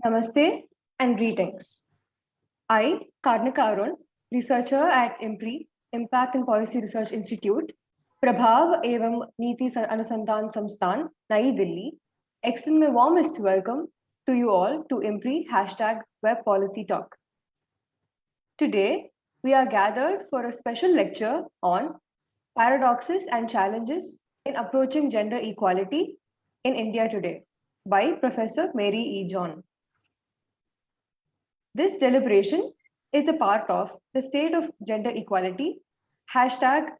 Namaste and greetings. I, Karnika Arun, researcher at IMPRI, Impact and Policy Research Institute, Prabhav Evam Niti Anusandhan Samsthan, Nai Delhi, extend my warmest welcome to you all to IMPRI #Web Policy Talk. Today, we are gathered for a special lecture on paradoxes and challenges in approaching gender equality in India today by Professor Mary E. John. This deliberation is a part of the State of Gender Equality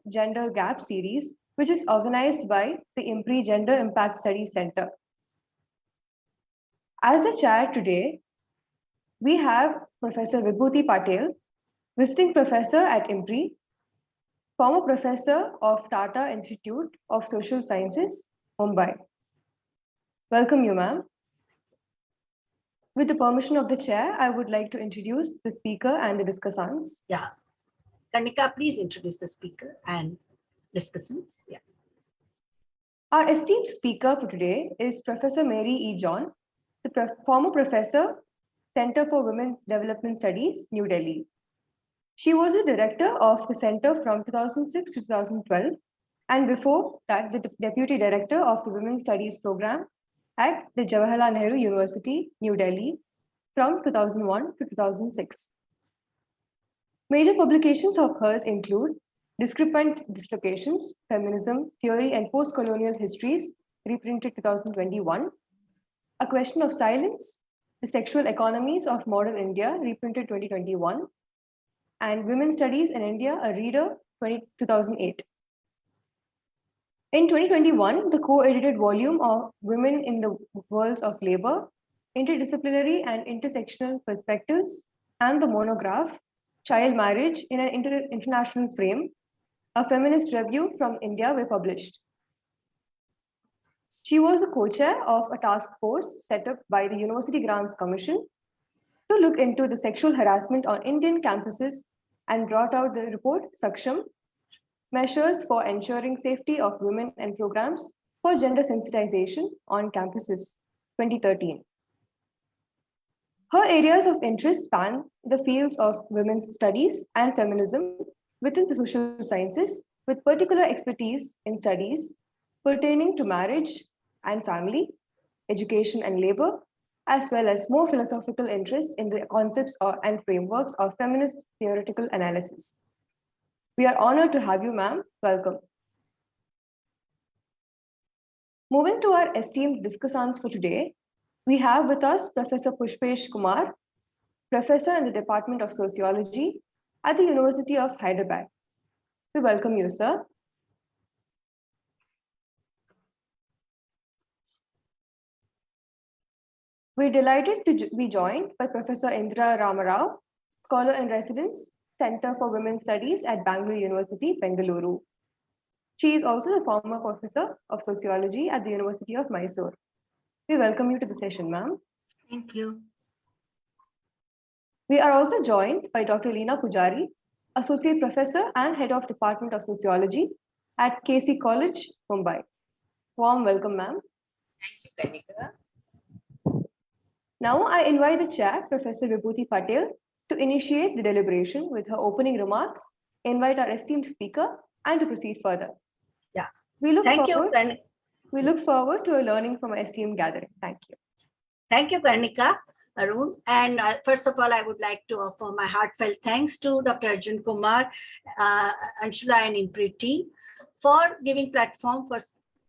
#Gender Gap series, which is organized by the IMPRI Gender Impact Studies Center. As the chair today, we have Professor Vibhuti Patel, visiting professor at IMPRI, former professor of Tata Institute of Social Sciences, Mumbai. Welcome you, ma'am. With the permission of the chair, I would like to introduce the speaker and the discussants. Yeah. Karnika, please introduce the speaker and discussants. Yeah. Our esteemed speaker for today is Professor Mary E. John, the former professor, Center for Women's Development Studies, New Delhi. She was the director of the center from 2006 to 2012, and before that, the deputy director of the Women's Studies program at the Jawaharlal Nehru University, New Delhi, from 2001 to 2006. Major publications of hers include Discrepant Dislocations, Feminism, Theory and Post-Colonial Histories, reprinted 2021, A Question of Silence, The Sexual Economies of Modern India, reprinted 2021, and Women's Studies in India, a Reader, 2008. In 2021, the co-edited volume of Women in the Worlds of Labor, Interdisciplinary and Intersectional Perspectives, and the monograph, Child Marriage in an International Frame, a Feminist Review from India were published. She was a co-chair of a task force set up by the University Grants Commission to look into the sexual harassment on Indian campuses and brought out the report Saksham, Measures for Ensuring Safety of Women and Programs for Gender Sensitization on Campuses, 2013. Her areas of interest span the fields of women's studies and feminism within the social sciences, with particular expertise in studies pertaining to marriage and family, education and labor, as well as more philosophical interests in the concepts and frameworks of feminist theoretical analysis. We are honored to have you, ma'am. Welcome. Moving to our esteemed discussants for today, we have with us Professor Pushpesh Kumar, professor in the Department of Sociology at the University of Hyderabad. We welcome you, sir. We're delighted to be joined by Professor Indira Ramarao, scholar in residence, Center for Women's Studies at Bangalore University, Bengaluru. She is also the former professor of sociology at the University of Mysore. We welcome you to the session, ma'am. Thank you. We are also joined by Dr. Leena Pujari, associate professor and head of Department of Sociology at KC College, Mumbai. Warm welcome, ma'am. Thank you, Kanika. Now I invite the chair, Professor Vibhuti Patel, to initiate the deliberation with her opening remarks, invite our esteemed speaker, and to proceed further. Yeah. We look Thank forward to a learning from our esteemed gathering. Thank you. Thank you, Karnika, Arun. And first of all, I would like to offer my heartfelt thanks to Dr. Arjun Kumar, Anshula and IMPRI team for giving platform for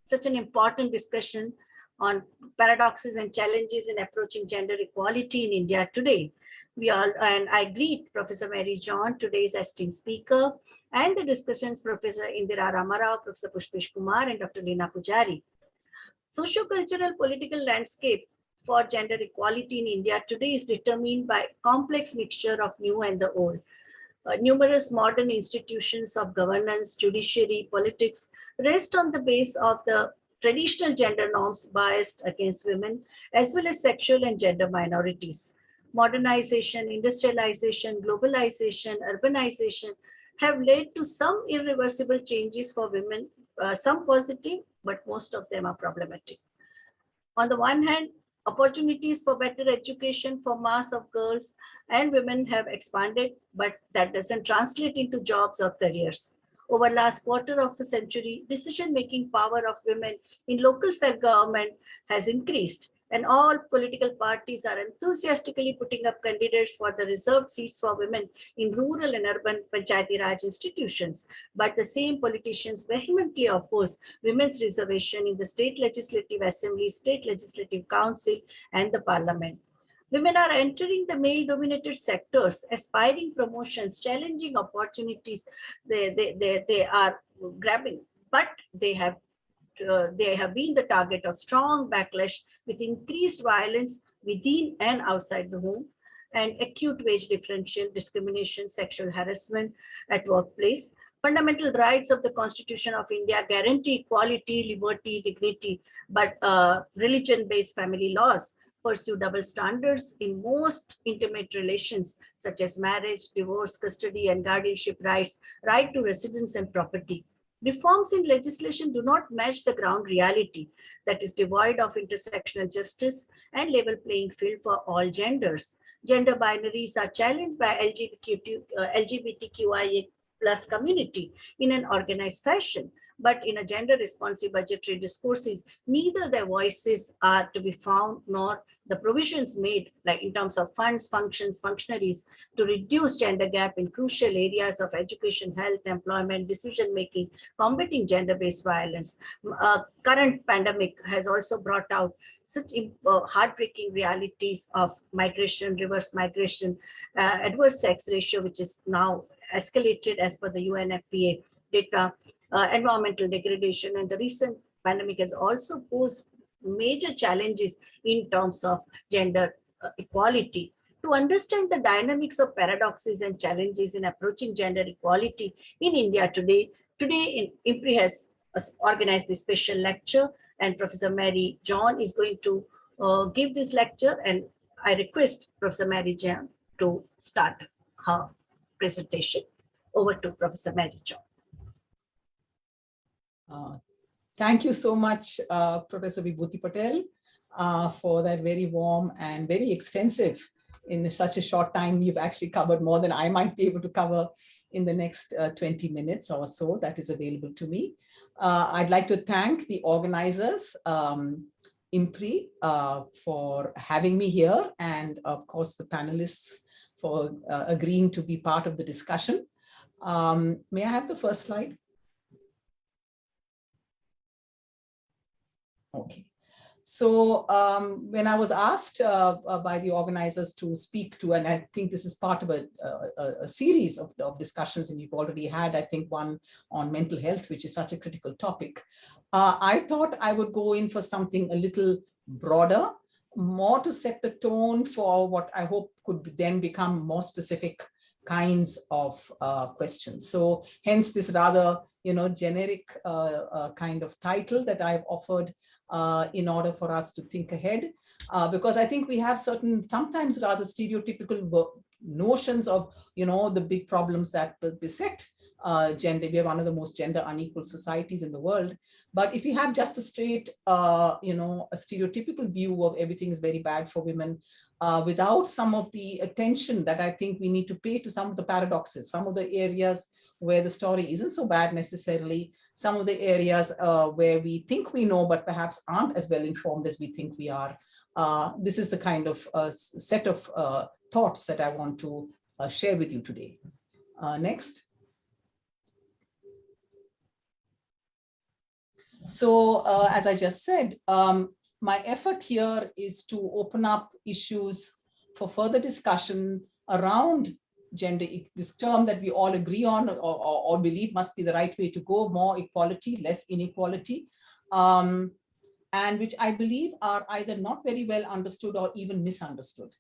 such an important discussion on paradoxes and challenges in approaching gender equality in India today. And I greet Professor Mary John, today's esteemed speaker, and the discussions Professor Indira Ramarao, Professor Pushpesh Kumar, and Dr. Leena Pujari. Socio-cultural political landscape for gender equality in India today is determined by a complex mixture of new and the old. Numerous modern institutions of governance, judiciary, politics rest on the base of the traditional gender norms biased against women, as well as sexual and gender minorities. Modernization, industrialization, globalization, urbanization have led to some irreversible changes for women, some positive, but most of them are problematic. On the one hand, opportunities for better education for mass of girls and women have expanded, but that doesn't translate into jobs or careers. Over last quarter of a century, decision-making power of women in local self-government has increased, and all political parties are enthusiastically putting up candidates for the reserved seats for women in rural and urban Panchayati Raj institutions. But the same politicians vehemently oppose women's reservation in the state legislative assembly, state legislative council, and the parliament. Women are entering the male-dominated sectors, aspiring promotions, challenging opportunities. They are grabbing, but they have been the target of strong backlash with increased violence within and outside the home and acute wage differential, discrimination, sexual harassment at workplace. Fundamental rights of the Constitution of India guarantee equality, liberty, dignity, but religion-based family laws pursue double standards in most intimate relations, such as marriage, divorce, custody, and guardianship rights, right to residence and property. Reforms in legislation do not match the ground reality that is devoid of intersectional justice and level playing field for all genders. Gender binaries are challenged by LGBTQIA plus community in an organized fashion. But in a gender-responsive budgetary discourses, neither their voices are to be found nor the provisions made, like in terms of funds, functions, functionaries, to reduce gender gap in crucial areas of education, health, employment, decision-making, combating gender-based violence. Current pandemic has also brought out such heartbreaking realities of migration, reverse migration, adverse sex ratio, which is now escalated as per the UNFPA data, environmental degradation, and the recent pandemic has also posed major challenges in terms of gender equality. To understand the dynamics of paradoxes and challenges in approaching gender equality in India today IMPRI has organized this special lecture, and Professor Mary John is going to give this lecture, and I request Professor Mary John to start her presentation. Over to Professor Mary John. Thank you so much, Professor Vibhuti Patel, for that very warm and very extensive. In such a short time, you've actually covered more than I might be able to cover in the next 20 minutes or so that is available to me. I'd like to thank the organizers, IMPRI, for having me here, and of course the panelists for agreeing to be part of the discussion. May I have the first slide? Okay. So when I was asked by the organizers to speak to, and I think this is part of a series of discussions, and you've already had, I think, one on mental health, which is such a critical topic. I thought I would go in for something a little broader, more to set the tone for what I hope could then become more specific kinds of questions. So hence this rather, generic kind of title that I've offered in order for us to think ahead, because I think we have certain, sometimes rather stereotypical notions of, the big problems that beset gender. We are one of the most gender unequal societies in the world. But if we have just a straight, a stereotypical view of everything is very bad for women, without some of the attention that I think we need to pay to some of the paradoxes, some of the areas where the story isn't so bad necessarily, some of the areas where we think we know, but perhaps aren't as well informed as we think we are. This is the kind of set of thoughts that I want to share with you today. Next. So as I just said, my effort here is to open up issues for further discussion around gender, this term that we all agree on or believe must be the right way to go, more equality, less inequality, and which I believe are either not very well understood or even misunderstood,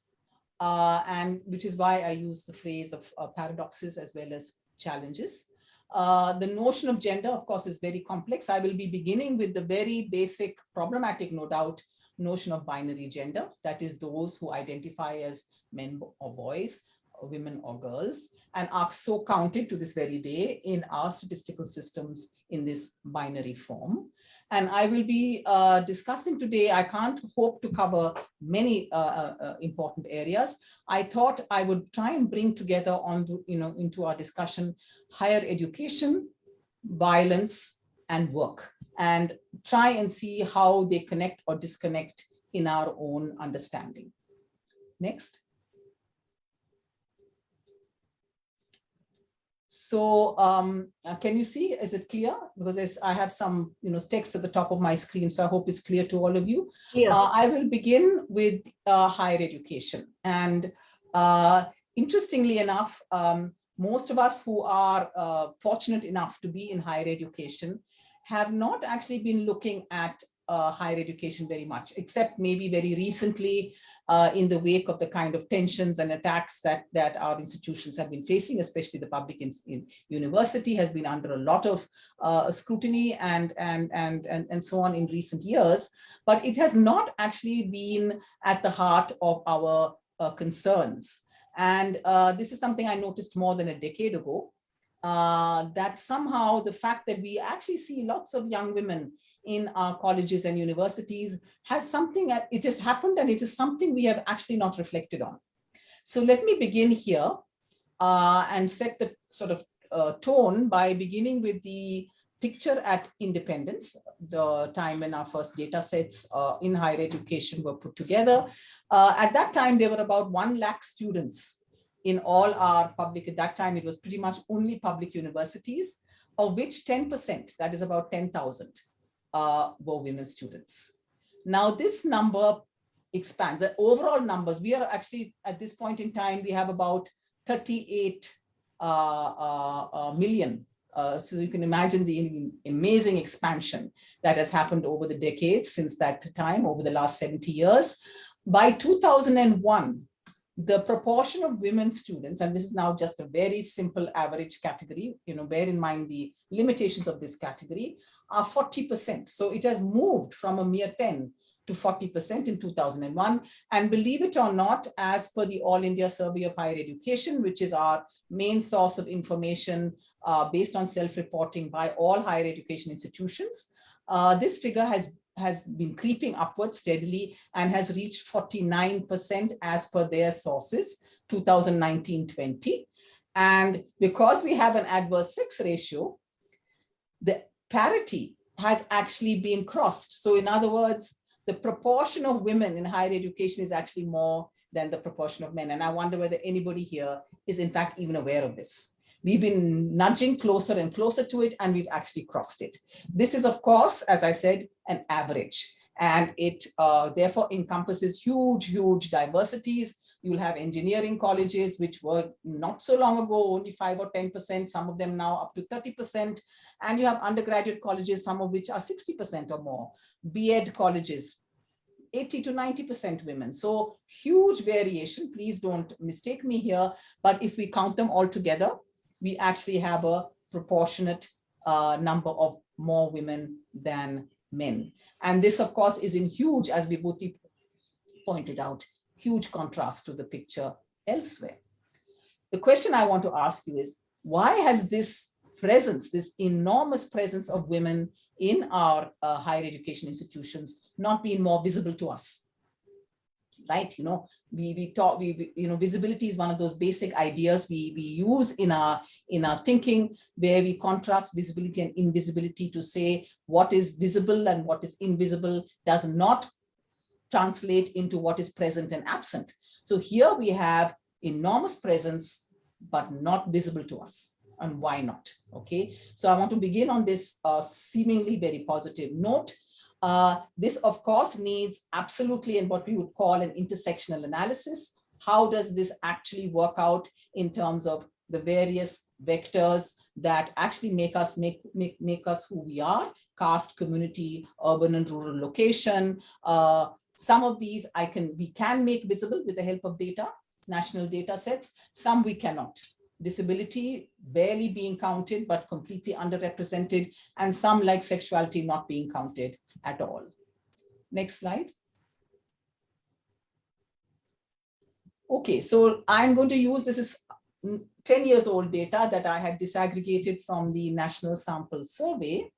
and which is why I use the phrase of paradoxes as well as challenges. The notion of gender, of course, is very complex. I will be beginning with the very basic, problematic, no doubt, notion of binary gender, that is those who identify as men or boys, women or girls, and are so counted to this very day in our statistical systems in this binary form. And I will be discussing today, I can't hope to cover many important areas. I thought I would try and bring together into our discussion higher education, violence, and work, and try and see how they connect or disconnect in our own understanding. Next. So can you see, is it clear? Because I have some text at the top of my screen, so I hope it's clear to all of you. Yeah. I will begin with higher education. And interestingly enough, most of us who are fortunate enough to be in higher education have not actually been looking at higher education very much, except maybe very recently in the wake of the kind of tensions and attacks that our institutions have been facing, especially the public university has been under a lot of scrutiny and so on in recent years. But it has not actually been at the heart of our concerns. And this is something I noticed more than a decade ago, that somehow the fact that we actually see lots of young women in our colleges and universities has something, it has happened, and it is something we have actually not reflected on. So let me begin here and set the sort of tone by beginning with the picture at independence, the time when our first data sets in higher education were put together. At that time, there were about 1 lakh students in all our public, at that time, it was pretty much only public universities, of which 10%, that is about 10,000, were women students. Now this number expands, the overall numbers, we are actually, at this point in time, we have about 38 million. So you can imagine the amazing expansion that has happened over the decades since that time, over the last 70 years. By 2001, the proportion of women students, and this is now just a very simple average category, bear in mind the limitations of this category, are 40%. So it has moved from a mere 10 to 40% in 2001. And believe it or not, as per the All India Survey of Higher Education, which is our main source of information based on self-reporting by all higher education institutions, this figure has been creeping upwards steadily and has reached 49% as per their sources, 2019-20. And because we have an adverse sex ratio, the parity has actually been crossed. So in other words, the proportion of women in higher education is actually more than the proportion of men. And I wonder whether anybody here is in fact even aware of this. We've been nudging closer and closer to it, and we've actually crossed it. This is, of course, as I said, an average, and it therefore encompasses huge, huge diversities. You'll have engineering colleges, which were not so long ago, only 5 or 10%, some of them now up to 30%. And you have undergraduate colleges, some of which are 60% or more. B.Ed colleges, 80 to 90% women. So huge variation, please don't mistake me here. But if we count them all together, we actually have a proportionate number of more women than men. And this, of course, is in huge, as Vibhuti pointed out, huge contrast to the picture elsewhere. The question I want to ask you is, why has this presence, this enormous presence of women in our higher education institutions not been more visible to us? Right, visibility is one of those basic ideas we use in our thinking, where we contrast visibility and invisibility to say what is visible and what is invisible does not translate into what is present and absent. So here we have enormous presence, but not visible to us. And why not? Okay, so I want to begin on this seemingly very positive note. This, of course, needs absolutely in what we would call an intersectional analysis. How does this actually work out in terms of the various vectors that actually make us who we are: caste, community, urban and rural location. Some of these we can make visible with the help of data, national data sets. Some we cannot. Disability barely being counted, but completely underrepresented, and some, like sexuality, not being counted at all. Next slide. Okay, so I'm going to use, this is 10 years old data that I had disaggregated from the National Sample Survey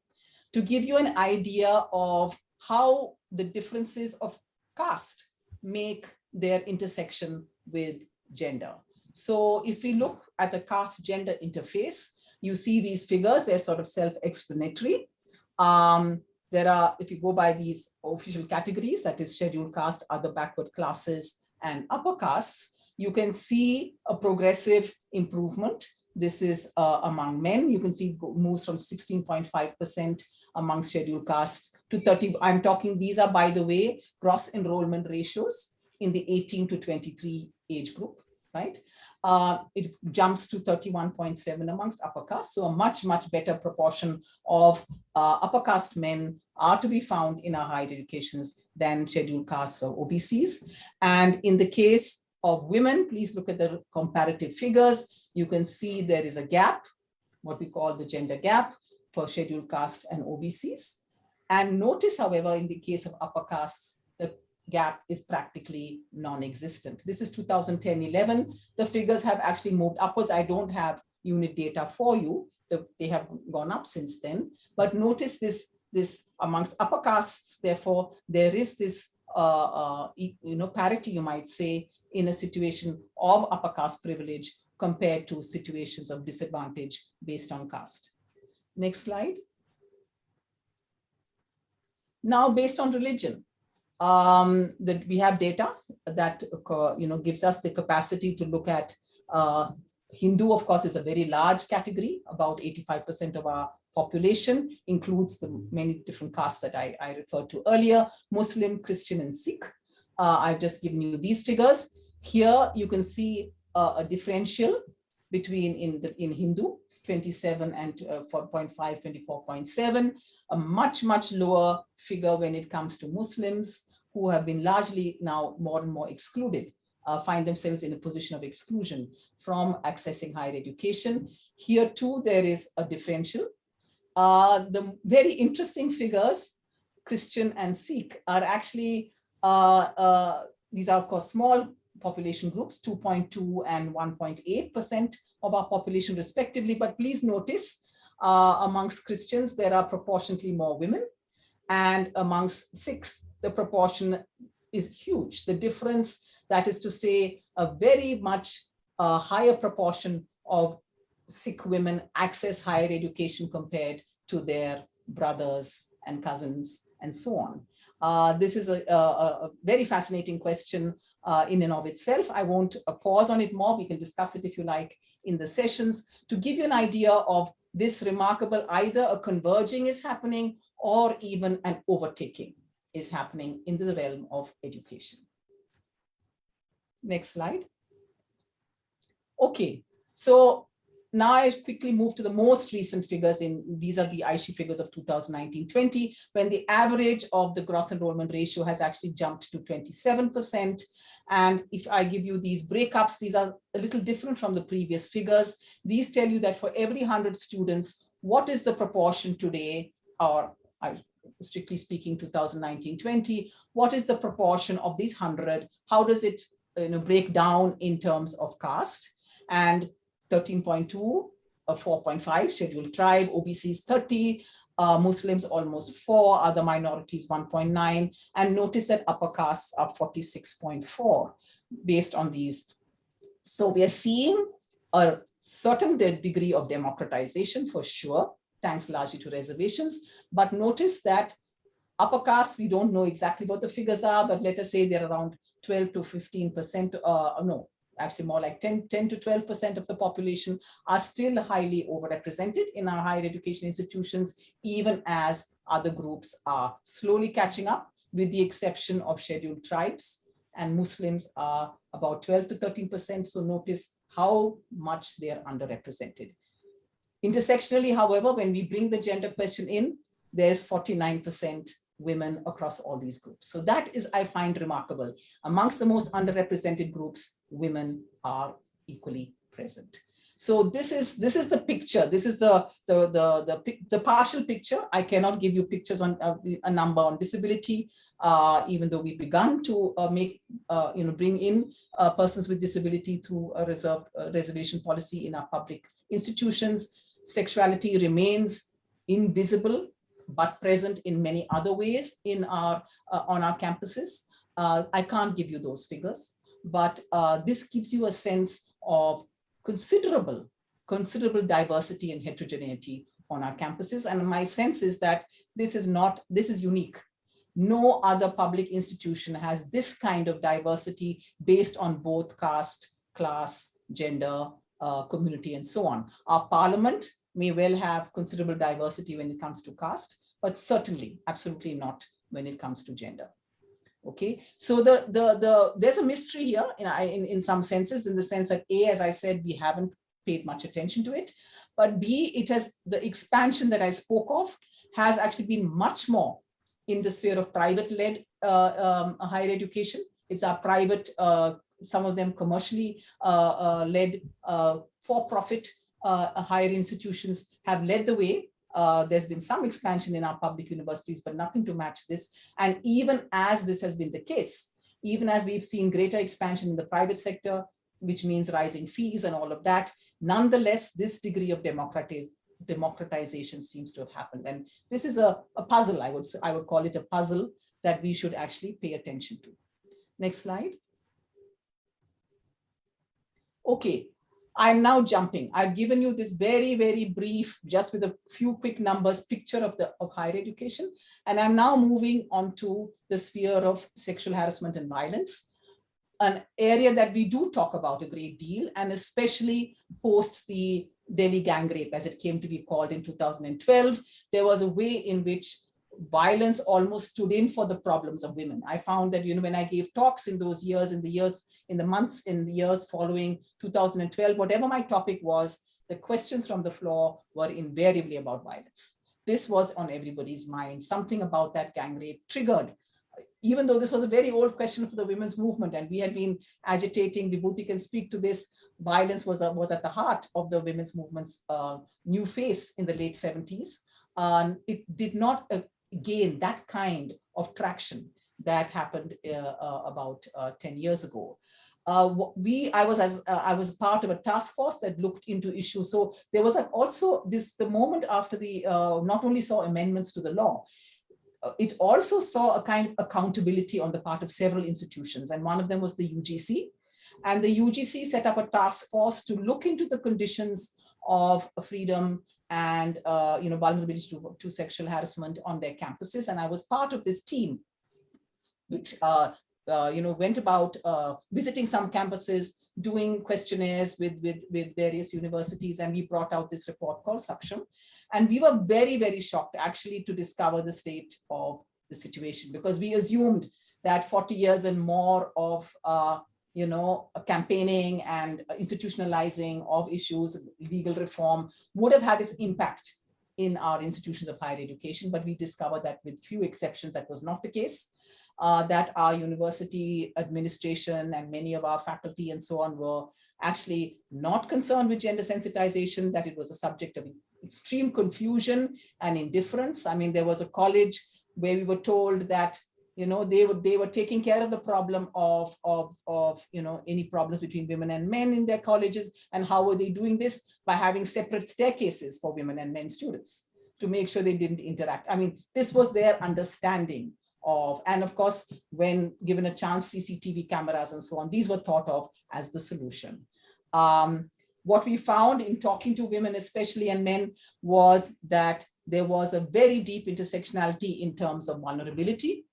to give you an idea of how the differences of caste make their intersection with gender. So if we look at the caste gender interface, you see these figures, they're sort of self-explanatory. There are, if you go by these official categories, that is scheduled caste, other backward classes, and upper castes, you can see a progressive improvement. This is among men. You can see it moves from 16.5% among scheduled castes to 30. I'm talking, these are, by the way, gross enrollment ratios in the 18 to 23 age group, right? It jumps to 31.7 amongst upper castes. So a much, much better proportion of upper caste men are to be found in our higher educations than scheduled castes or OBCs. And in the case of women, please look at the comparative figures. You can see there is a gap, what we call the gender gap for scheduled caste and OBCs. And notice, however, in the case of upper castes, the gap is practically non-existent. This is 2010-11. The figures have actually moved upwards. I don't have unit data for you. They have gone up since then. But notice this amongst upper castes, therefore, there is this parity, you might say, in a situation of upper caste privilege compared to situations of disadvantage based on caste. Next slide. Now, based on religion, that we have data that gives us the capacity to look at Hindu, of course, is a very large category. About 85% of our population includes the many different castes that I referred to earlier: Muslim, Christian, and Sikh. I've just given you these figures. Here you can see a differential between in Hindu, 27 and 4.5, 24.7, a much, much lower figure when it comes to Muslims, who have been largely now more and more excluded, find themselves in a position of exclusion from accessing higher education. Here too, there is a differential. The very interesting figures, Christian and Sikh, are actually, these are of course small population groups, 2.2 and 1.8% of our population respectively. But please notice, amongst Christians, there are proportionately more women, and amongst Sikhs, the proportion is huge. The difference, that is to say, a very much higher proportion of Sikh women access higher education compared to their brothers and cousins and so on. This is a very fascinating question in and of itself. I won't pause on it more. We can discuss it if you like in the sessions to give you an idea of this remarkable, either a converging is happening or even an overtaking is happening in the realm of education. Next slide. Okay, so now I quickly move to the most recent figures. These are the IMPRI figures of 2019-20, when the average of the gross enrollment ratio has actually jumped to 27%. And if I give you these breakups, these are a little different from the previous figures. These tell you that for every 100 students, what is the proportion today, or strictly speaking 2019-20, what is the proportion of these 100? How does it break down in terms of caste? And 13.2, 4.5, scheduled tribe, OBCs 30, Muslims almost 4, other minorities 1.9, and notice that upper castes are 46.4 based on these. So we are seeing a certain degree of democratization for sure, thanks largely to reservations. But notice that upper castes, we don't know exactly what the figures are, but let us say they're around 12 to 15%, no, actually more like 10 to 12% of the population are still highly overrepresented in our higher education institutions, even as other groups are slowly catching up, with the exception of scheduled tribes, and Muslims are about 12 to 13%. So notice how much they're underrepresented. Intersectionally, however, when we bring the gender question in, there's 49% women across all these groups. So that is, I find, remarkable. Amongst the most underrepresented groups, women are equally present. So this is the picture. This is the partial picture. I cannot give you pictures on a number on disability, even though we've begun to bring in persons with disability through a reservation policy in our public institutions. Sexuality remains invisible but present in many other ways in our on our campuses. I can't give you those figures, but this gives you a sense of considerable diversity and heterogeneity on our campuses. And my sense is that this is unique. No other public institution has this kind of diversity based on both caste, class, gender, community, and so on. Our parliament may well have considerable diversity when it comes to caste, but certainly, absolutely not when it comes to gender. Okay, so there's a mystery here in some senses, in the sense that A, as I said, we haven't paid much attention to it, but B, it has, the expansion that I spoke of has actually been much more in the sphere of private-led higher education. It's our private, some of them commercially led for-profit higher institutions have led the way. There's been some expansion in our public universities, but nothing to match this. And even as this has been the case, even as we've seen greater expansion in the private sector, which means rising fees and all of that, nonetheless, this degree of democratization seems to have happened. And this is a puzzle, I would call it a puzzle that we should actually pay attention to. Next slide. Okay. I'm now jumping. I've given you this very, very brief, just with a few quick numbers, picture of higher education. And I'm now moving on to the sphere of sexual harassment and violence, an area that we do talk about a great deal, and especially post the Delhi gang rape, as it came to be called in 2012, there was a way in which violence almost stood in for the problems of women. I found that, when I gave talks in those years, in the years following 2012, whatever my topic was, the questions from the floor were invariably about violence. This was on everybody's mind. Something about that gang rape triggered, even though this was a very old question for the women's movement, and we had been agitating, Vibhuti can speak to this, violence was at the heart of the women's movement's new face in the late 70s. It did not gain that kind of traction that happened about 10 years ago. I was part of a task force that looked into issues. So there was also the moment after the, not only saw amendments to the law, it also saw a kind of accountability on the part of several institutions. And one of them was the UGC. And the UGC set up a task force to look into the conditions of freedom and vulnerability to sexual harassment on their campuses. And I was part of this team, which went about visiting some campuses, doing questionnaires with various universities, and we brought out this report called Saksham. And we were very, very shocked actually to discover the state of the situation, because we assumed that 40 years and more of campaigning and institutionalizing of issues, legal reform would have had its impact in our institutions of higher education. But we discovered that with few exceptions, that was not the case, that our university administration and many of our faculty and so on were actually not concerned with gender sensitization, that it was a subject of extreme confusion and indifference. I mean, there was a college where we were told that they were taking care of the problem of any problems between women and men in their colleges. And how were they doing this? By having separate staircases for women and men students to make sure they didn't interact. I mean, this was their understanding of, and of course, when given a chance, CCTV cameras and so on, these were thought of as the solution. What we found in talking to women, especially, and men, was that there was a very deep intersectionality in terms of vulnerability.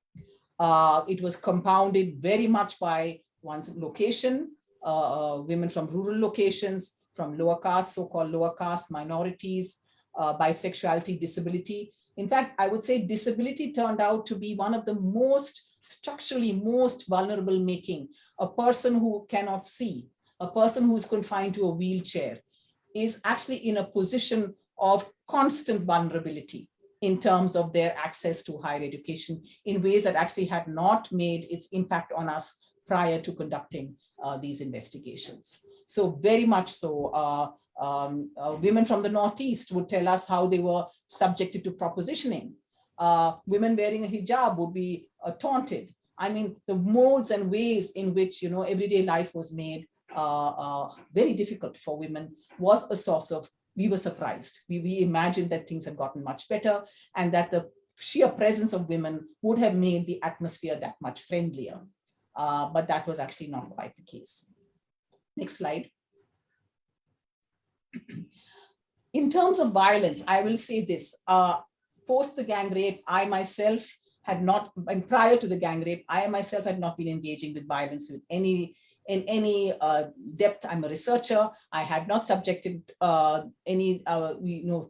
It was compounded very much by one's location, women from rural locations, from lower caste, so-called lower caste minorities, bisexuality, disability. In fact, I would say disability turned out to be one of the structurally most vulnerable, making a person who cannot see, a person who's confined to a wheelchair, is actually in a position of constant vulnerability in terms of their access to higher education in ways that actually had not made its impact on us prior to conducting these investigations. So very much so, Women from the Northeast would tell us how they were subjected to propositioning. Women wearing a hijab would be taunted. I mean, the modes and ways in which, you know, everyday life was made very difficult for women was a source of, we were surprised. We imagined that things had gotten much better and that the sheer presence of women would have made the atmosphere that much friendlier. But that was actually not quite the case. Next slide. In terms of violence, I will say this, post the gang rape, I myself had not, and prior to the gang rape, I myself had not been engaging with violence in any depth. I'm a researcher. I had not subjected any,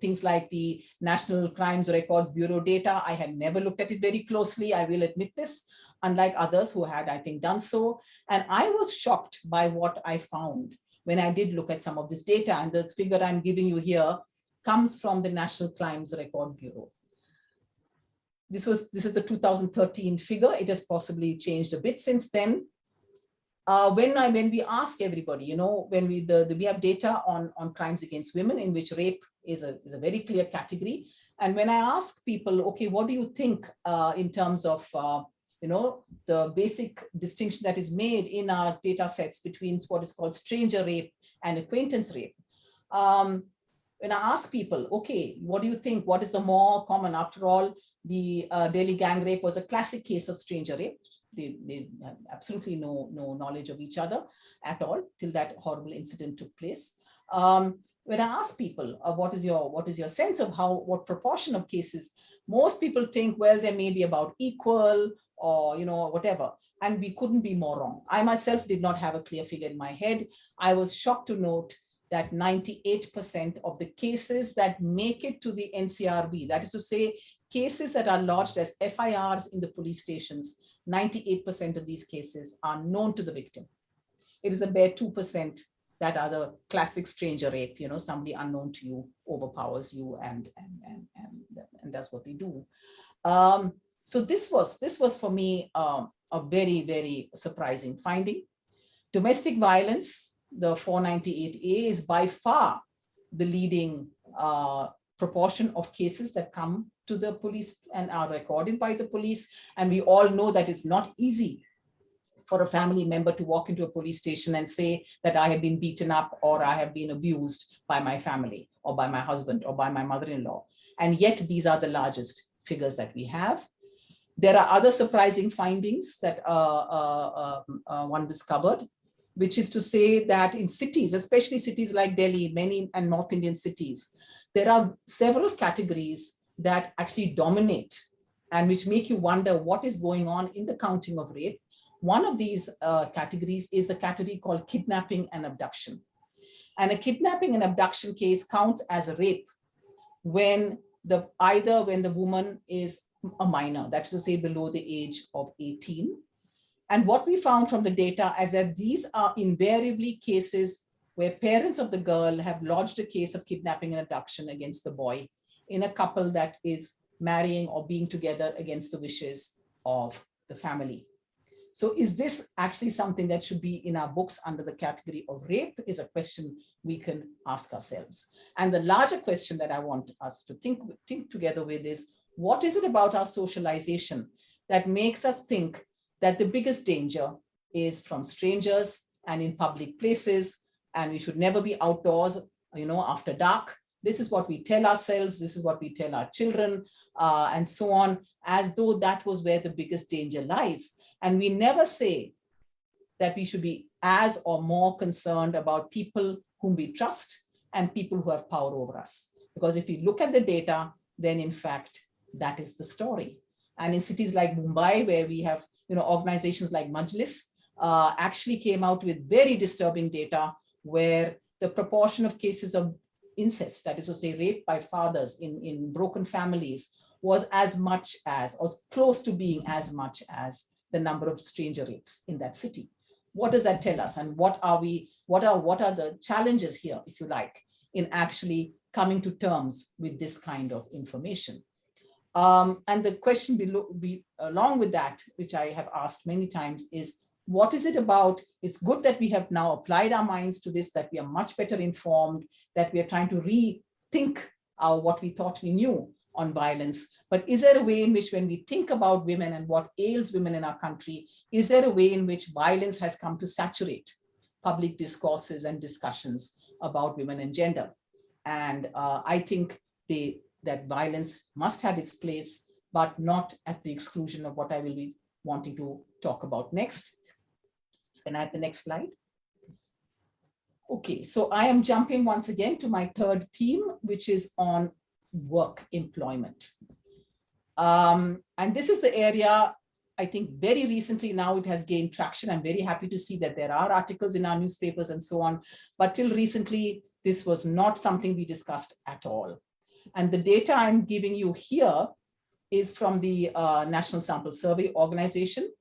things like the National Crimes Records Bureau data. I had never looked at it very closely. I will admit this, unlike others who had, I think, done so. And I was shocked by what I found when I did look at some of this data. And the figure I'm giving you here comes from the National Crimes Record Bureau. This is the 2013 figure. It has possibly changed a bit since then. When we ask everybody, you know, when we have data on crimes against women, in which rape is a very clear category. And when I ask people, okay, what do you think in terms of the basic distinction that is made in our data sets between what is called stranger rape and acquaintance rape? When I ask people, okay, what do you think? What is the more common? After all, the Delhi gang rape was a classic case of stranger rape. They had absolutely no knowledge of each other at all till that horrible incident took place. When I ask people, what is your sense of what proportion of cases, most people think, well, there may be about equal or, you know, whatever. And we couldn't be more wrong. I myself did not have a clear figure in my head. I was shocked to note that 98% of the cases that make it to the NCRB, that is to say, cases that are lodged as FIRs in the police stations, 98% of these cases are known to the victim. It is a bare 2% that are the classic stranger rape, you know, somebody unknown to you overpowers you and that's what they do. So this was for me a very, very surprising finding. Domestic violence, the 498A, is by far the leading proportion of cases that come to the police and are recorded by the police. And we all know that it's not easy for a family member to walk into a police station and say that I have been beaten up or I have been abused by my family or by my husband or by my mother-in-law. And yet these are the largest figures that we have. There are other surprising findings that one discovered, which is to say that in cities, especially cities like Delhi, many and North Indian cities, there are several categories that actually dominate and which make you wonder what is going on in the counting of rape. One of these categories is a category called kidnapping and abduction. And a kidnapping and abduction case counts as a rape when either when the woman is a minor, that is to say below the age of 18. And what we found from the data is that these are invariably cases where parents of the girl have lodged a case of kidnapping and abduction against the boy in a couple that is marrying or being together against the wishes of the family. So is this actually something that should be in our books under the category of rape is a question we can ask ourselves. And the larger question that I want us to think together with is, what is it about our socialization that makes us think that the biggest danger is from strangers and in public places, and we should never be outdoors, you know, after dark? This is what we tell ourselves, this is what we tell our children, and so on, as though that was where the biggest danger lies. And we never say that we should be as or more concerned about people whom we trust and people who have power over us. Because if we look at the data, then in fact, that is the story. And in cities like Mumbai, where we have, you know, organizations like Majlis, actually came out with very disturbing data where the proportion of cases of incest, that is to say rape by fathers in broken families, was as much as, or close to being as much as the number of stranger rapes in that city. What does that tell us? And what are the challenges here, if you like, in actually coming to terms with this kind of information? And the question along with that, which I have asked many times, is what is it about? It's good that we have now applied our minds to this, that we are much better informed, that we are trying to rethink what we thought we knew on violence. But is there a way in which, when we think about women and what ails women in our country, is there a way in which violence has come to saturate public discourses and discussions about women and gender? And I think that violence must have its place, but not at the exclusion of what I will be wanting to talk about next. Can I have the next slide? Okay, so I am jumping once again to my third theme, which is on work employment. And this is the area, I think very recently now it has gained traction. I'm very happy to see that there are articles in our newspapers and so on, but till recently, this was not something we discussed at all. And the data I'm giving you here is from the National Sample Survey Organization.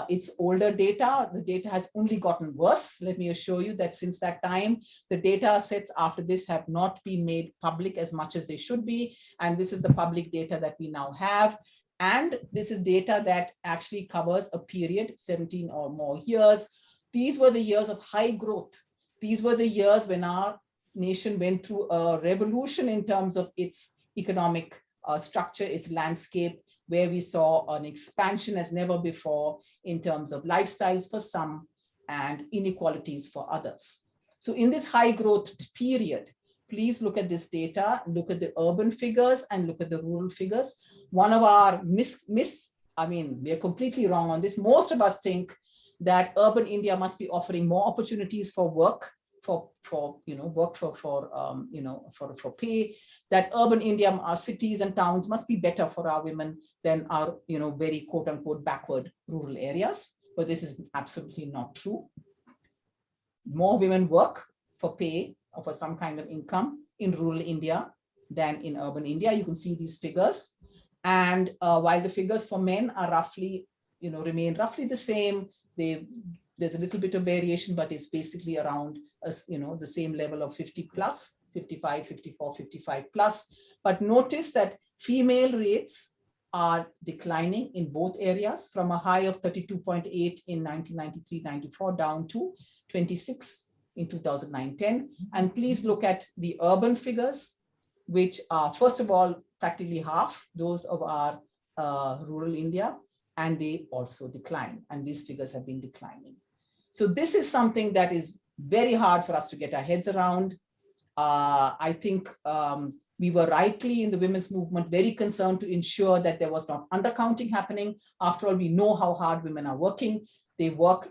It's older data. The data has only gotten worse. Let me assure you that since that time, the data sets after this have not been made public as much as they should be. And this is the public data that we now have. And this is data that actually covers a period, 17 or more years. These were the years of high growth. These were the years when our nation went through a revolution in terms of its economic structure, its landscape, where we saw an expansion as never before in terms of lifestyles for some and inequalities for others. So in this high growth period, please look at this data, look at the urban figures and look at the rural figures. One of our we are completely wrong on this. Most of us think that urban India must be offering more opportunities for work, for pay, that urban India, our cities and towns must be better for our women than our, very quote unquote backward rural areas. But this is absolutely not true. More women work for pay or for some kind of income in rural India than in urban India. You can see these figures. And while the figures for men are roughly, remain roughly the same, there's a little bit of variation, but it's basically around, the same level of 50 plus, 55, 54, 55 plus. But notice that female rates are declining in both areas from a high of 32.8 in 1993-94 down to 26 in 2009-10. And please look at the urban figures, which are, first of all, practically half those of our rural India, and they also decline. And these figures have been declining. So this is something that is very hard for us to get our heads around. I think we were rightly in the women's movement very concerned to ensure that there was not undercounting happening. After all, we know how hard women are working. They work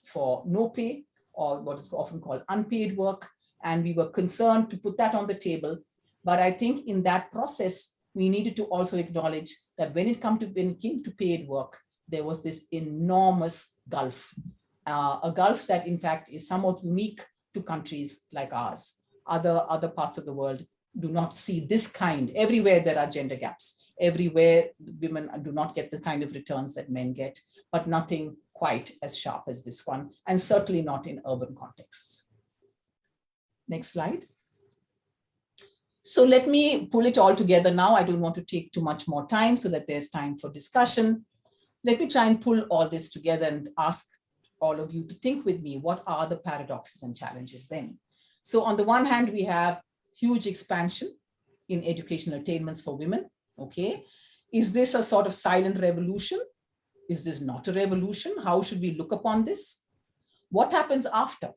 for no pay, or what is often called unpaid work. And we were concerned to put that on the table. But I think in that process, we needed to also acknowledge that when it came to paid work, there was this enormous gulf. A gulf that in fact is somewhat unique to countries like ours. Other parts of the world do not see this kind. Everywhere there are gender gaps. Everywhere women do not get the kind of returns that men get, but nothing quite as sharp as this one, and certainly not in urban contexts. Next slide. So let me pull it all together now. I don't want to take too much more time so that there's time for discussion. Let me try and pull all this together and ask all of you to think with me, what are the paradoxes and challenges then? So on the one hand, we have huge expansion in educational attainments for women, okay? Is this a sort of silent revolution? Is this not a revolution? How should we look upon this? What happens after?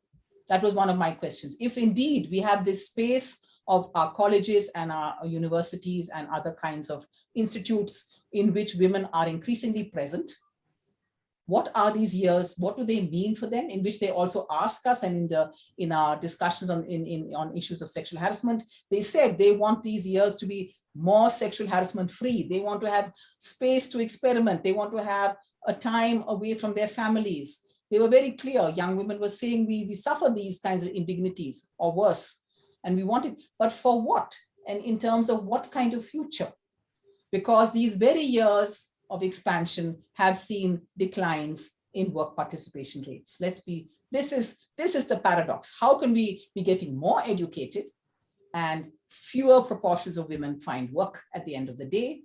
That was one of my questions. If indeed we have this space of our colleges and our universities and other kinds of institutes in which women are increasingly present, what are these years? What do they mean for them? In which they also ask us, and in our discussions on issues of sexual harassment, they said they want these years to be more sexual harassment free. They want to have space to experiment. They want to have a time away from their families. They were very clear. Young women were saying we suffer these kinds of indignities or worse, and we want it, but for what? And in terms of what kind of future? Because these very years of expansion have seen declines in work participation rates. This is the paradox. How can we be getting more educated and fewer proportions of women find work at the end of the day?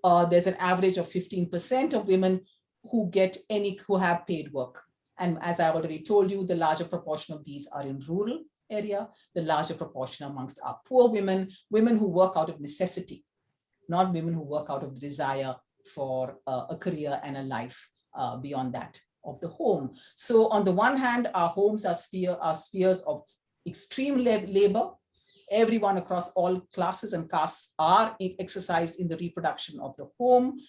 There's an average of 15% of women who have paid work. And as I already told you, the larger proportion of these are in rural area, the larger proportion amongst our poor women, women who work out of necessity, not women who work out of desire for a career and a life beyond that of the home. So on the one hand, our homes are spheres of extreme labor. Everyone across all classes and castes are exercised in the reproduction of the home.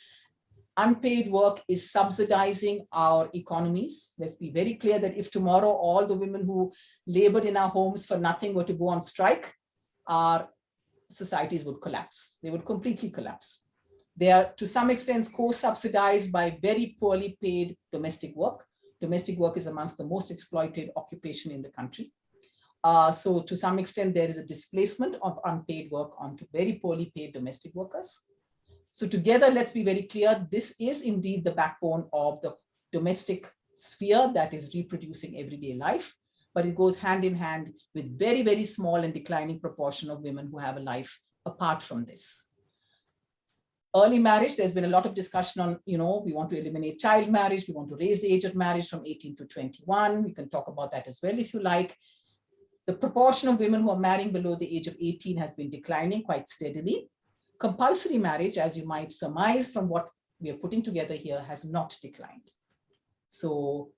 Unpaid work is subsidizing our economies. Let's be very clear that if tomorrow all the women who labored in our homes for nothing were to go on strike, our societies would collapse. They would completely collapse. They are to some extent co-subsidized by very poorly paid domestic work. Domestic work is amongst the most exploited occupation in the country. So to some extent, there is a displacement of unpaid work onto very poorly paid domestic workers. So together, let's be very clear, this is indeed the backbone of the domestic sphere that is reproducing everyday life, but it goes hand in hand with very, very small and declining proportion of women who have a life apart from this. Early marriage, there's been a lot of discussion on, we want to eliminate child marriage, we want to raise the age of marriage from 18 to 21. We can talk about that as well if you like. The proportion of women who are marrying below the age of 18 has been declining quite steadily. Compulsory marriage, as you might surmise from what we are putting together here, has not declined. So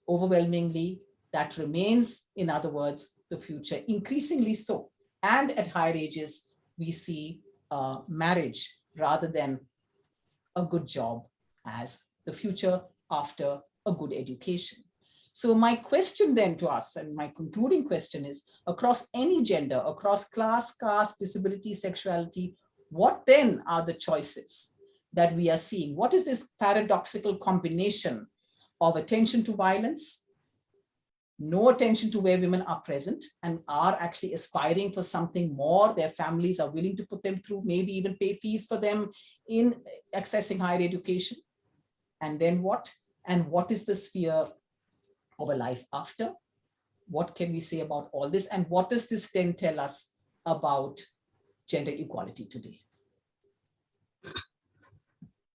overwhelmingly, that remains, in other words, the future, increasingly so. And at higher ages, we see marriage rather than a good job as the future after a good education. So my question then to us, and my concluding question is, across any gender, across class, caste, disability, sexuality, what then are the choices that we are seeing? What is this paradoxical combination of attention to violence, no attention to where women are present and are actually aspiring for something more? Their families are willing to put them through, maybe even pay fees for them in accessing higher education. And then what? And what is the sphere of a life after? What can we say about all this? And what does this then tell us about gender equality today?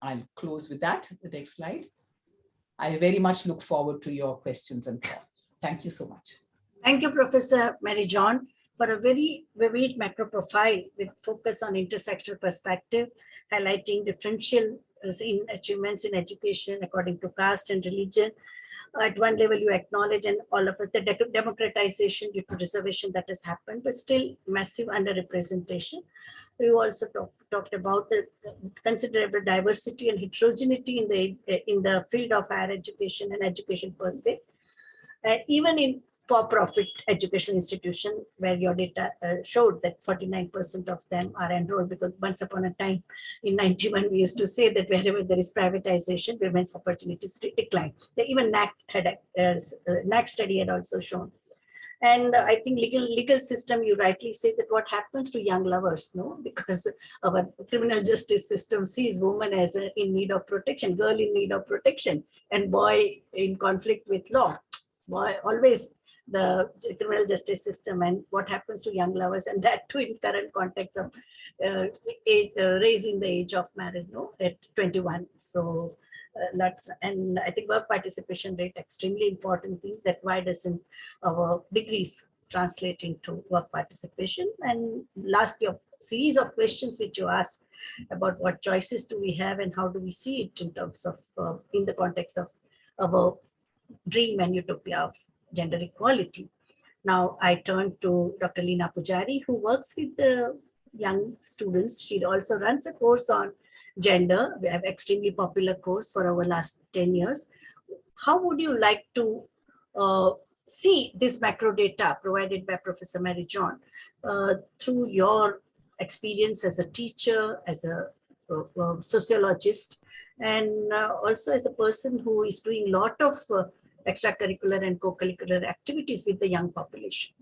I'll close with that, the next slide. I very much look forward to your questions and thoughts. Thank you so much. Thank you, Professor Mary John, for a very vivid macro profile with focus on intersectional perspective, highlighting differential in achievements in education according to caste and religion. At one level, you acknowledge, and all of it, the democratization due to reservation that has happened, but still massive underrepresentation. We also talked about the considerable diversity and heterogeneity in the field of higher education and education per se. Even in for-profit educational institution, where your data showed that 49% of them are enrolled, because once upon a time in 91, we used to say that wherever there is privatization, women's opportunities decline. Even NAC study had also shown. And I think legal system, you rightly say that what happens to young lovers, no? Because our criminal justice system sees woman as in need of protection, girl in need of protection, and boy in conflict with law. Boy, always the criminal justice system, and what happens to young lovers, and that too in current context of raising the age of marriage, no, at 21. So and I think work participation rate, extremely important thing, that why doesn't our degrees translate into work participation? And last, your series of questions which you asked about what choices do we have and how do we see it in terms of in the context of our dream and utopia of gender equality. Now I turn to Dr. Leena Pujari, who works with the young students. She also runs a course on gender. We have extremely popular course for our last 10 years. How would you like to see this macro data provided by Professor Mary John through your experience as a teacher, as a sociologist, and also as a person who is doing a lot of extracurricular and co-curricular activities with the young population?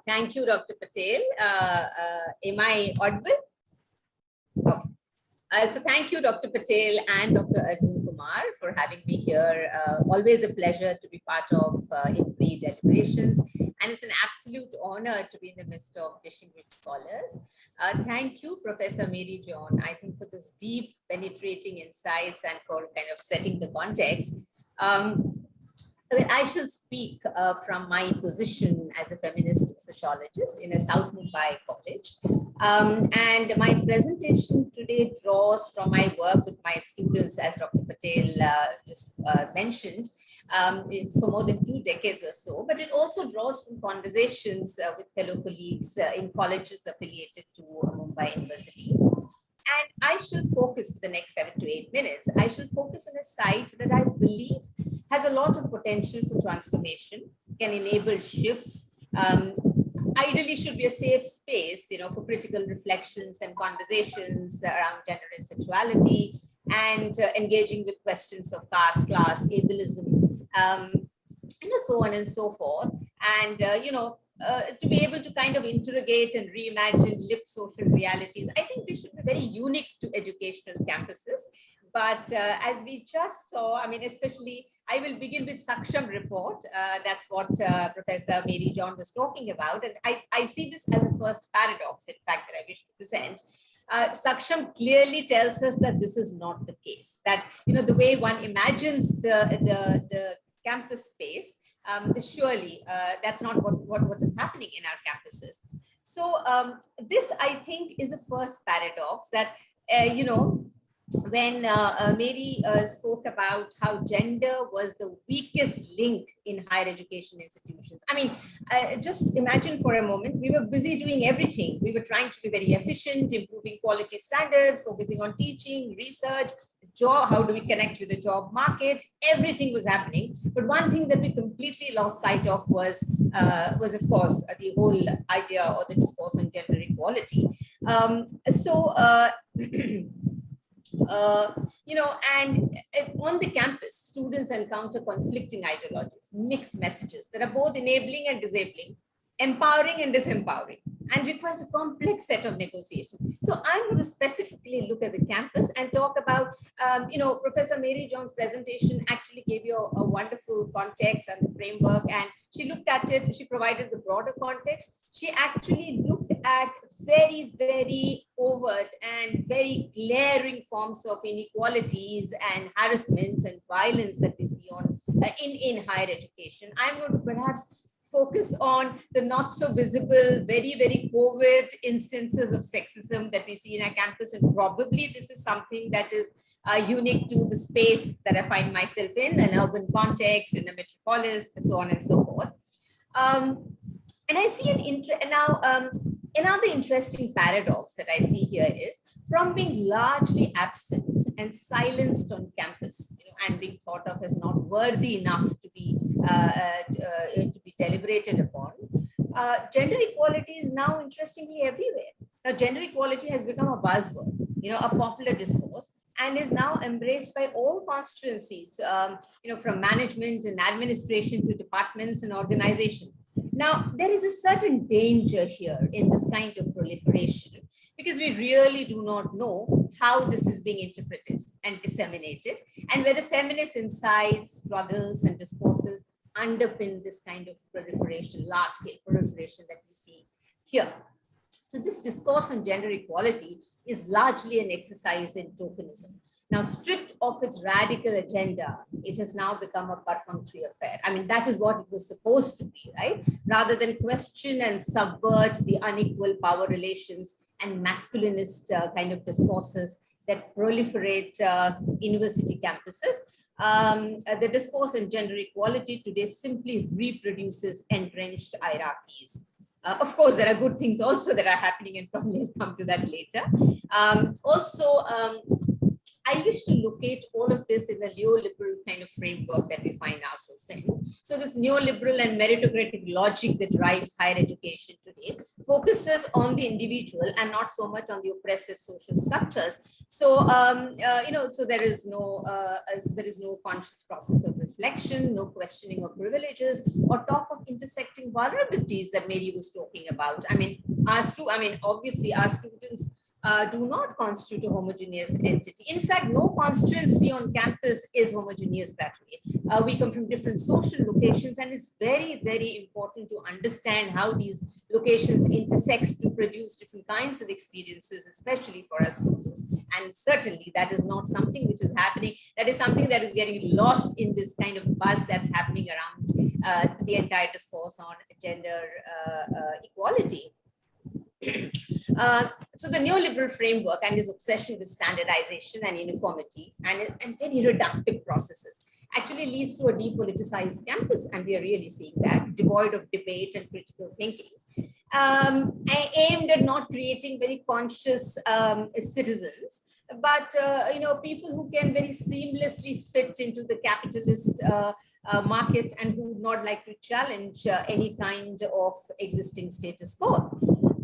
Thank you, Dr. Patel. Am I audible? Okay. So thank you, Dr. Patel and Dr. Arjun Kumar, for having me here. Always a pleasure to be part of IMPRI deliberations and it's an absolute honor to be in the midst of distinguished scholars. Thank you, Professor Mary John, I think, for this deep, penetrating insights and for kind of setting the context. I shall speak from my position as a feminist sociologist in a South Mumbai college. And my presentation today draws from my work with my students, as Dr. Patel just mentioned, for more than 2 decades or so, but it also draws from conversations with fellow colleagues in colleges affiliated to Mumbai University. And I shall focus for the next 7 to 8 minutes. I shall focus on a site that I believe has a lot of potential for transformation, can enable shifts, ideally should be a safe space, for critical reflections and conversations around gender and sexuality, and engaging with questions of caste, class, ableism, so on and so forth. And, to be able to kind of interrogate and reimagine lived social realities. I think this should be very unique to educational campuses. But as we just saw, especially, I will begin with Saksham report. That's what Professor Mary John was talking about. And I see this as a first paradox, in fact, that I wish to present. Saksham clearly tells us that this is not the case, that, the way one imagines the campus space, surely that's not what is happening in our campuses. So this, I think, is a first paradox that, when Mary spoke about how gender was the weakest link in higher education institutions. Just imagine for a moment, we were busy doing everything. We were trying to be very efficient, improving quality standards, focusing on teaching, research, job, how do we connect with the job market? Everything was happening. But one thing that we completely lost sight of was of course, the whole idea or the discourse on gender equality. And on the campus, students encounter conflicting ideologies, mixed messages that are both enabling and disabling, empowering and disempowering, and requires a complex set of negotiations. So I'm going to specifically look at the campus and talk about, Professor Mary John's presentation actually gave you a wonderful context and the framework, and she looked at it, she provided the broader context. She actually looked at very, very overt and very glaring forms of inequalities and harassment and violence that we see on in higher education. I'm going to perhaps focus on the not so visible, very, very covert instances of sexism that we see in our campus. And probably this is something that is unique to the space that I find myself in, an urban context, in a metropolis, and so on and so forth. And I see another interesting paradox that I see here is, from being largely absent and silenced on campus, and being thought of as not worthy enough to be deliberated upon, gender equality is now interestingly everywhere. Now, gender equality has become a buzzword, a popular discourse, and is now embraced by all constituencies, from management and administration to departments and organizations. Now, there is a certain danger here in this kind of proliferation, because we really do not know how this is being interpreted and disseminated, and whether feminist insights, struggles, and discourses underpin this kind of proliferation, large-scale proliferation that we see here. So this discourse on gender equality is largely an exercise in tokenism. Now, stripped of its radical agenda, it has now become a perfunctory affair. That is what it was supposed to be, right? Rather than question and subvert the unequal power relations and masculinist kind of discourses that proliferate university campuses, the discourse on gender equality today simply reproduces entrenched hierarchies. Of course, there are good things also that are happening, and probably I'll come to that later. I wish to locate all of this in the neoliberal kind of framework that we find ourselves in. So this neoliberal and meritocratic logic that drives higher education today focuses on the individual and not so much on the oppressive social structures. So, so there is no conscious process of reflection, no questioning of privileges, or talk of intersecting vulnerabilities that Mary was talking about. Obviously our students do not constitute a homogeneous entity. In fact, no constituency on campus is homogeneous that way. We come from different social locations, and it's very, very important to understand how these locations intersect to produce different kinds of experiences, especially for our students. And certainly that is not something which is happening. That is something that is getting lost in this kind of buzz that's happening around the entire discourse on gender equality. So the neoliberal framework and his obsession with standardization and uniformity and very reductive processes actually leads to a depoliticized campus, and we are really seeing that, devoid of debate and critical thinking, aimed at not creating very conscious citizens, but people who can very seamlessly fit into the capitalist market and who would not like to challenge any kind of existing status quo.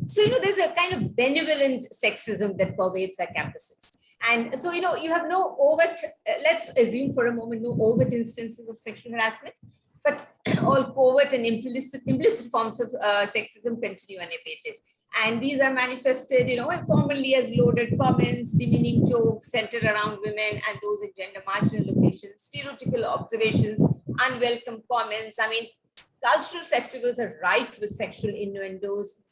So, there's a kind of benevolent sexism that pervades our campuses. And so, you have no overt, let's assume for a moment, no overt instances of sexual harassment, but all covert and implicit forms of sexism continue unabated. And these are manifested, commonly as loaded comments, demeaning jokes centered around women and those in gender marginal locations, stereotypical observations, unwelcome comments. I mean, cultural festivals are rife with sexual innuendos.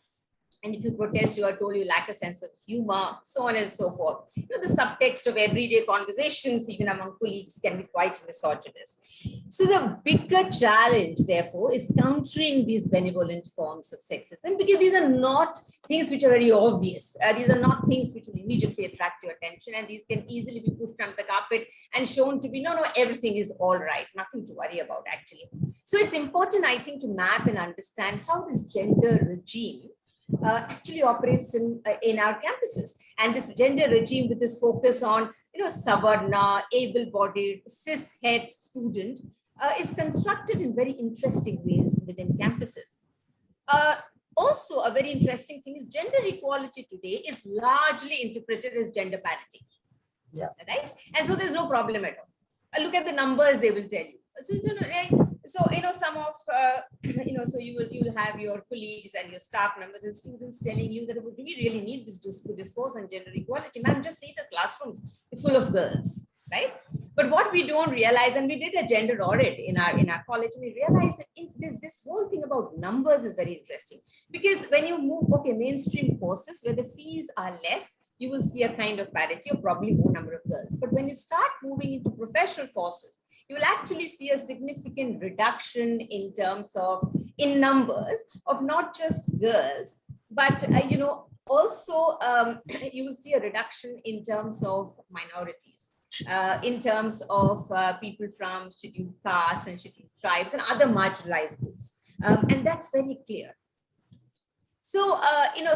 And if you protest, you are told you lack a sense of humor, so on and so forth. The subtext of everyday conversations, even among colleagues, can be quite misogynist. So the bigger challenge, therefore, is countering these benevolent forms of sexism, because these are not things which are very obvious. These are not things which will immediately attract your attention, and these can easily be pushed under the carpet and shown to be, no, everything is all right, nothing to worry about, actually. So it's important, I think, to map and understand how this gender regime actually operates in our campuses. And this gender regime, with this focus on Savarna, able-bodied, cis-het student, is constructed in very interesting ways within campuses. Also, a very interesting thing is gender equality today is largely interpreted as gender parity. Yeah. Right? And so there's no problem at all. Look at the numbers, they will tell you. So, some of, so you will have your colleagues and your staff members and students telling you that, do we really need this discourse on gender equality? Ma'am, just see the classrooms full of girls, right? But what we don't realize, and we did a gender audit in our college, and we realized that this whole thing about numbers is very interesting. Because when you move, mainstream courses where the fees are less, you will see a kind of parity or probably more number of girls. But when you start moving into professional courses, you will actually see a significant reduction in terms of, in numbers of not just girls, but, also you will see a reduction in terms of minorities, in terms of people from scheduled castes and scheduled tribes and other marginalized groups. And that's very clear. So,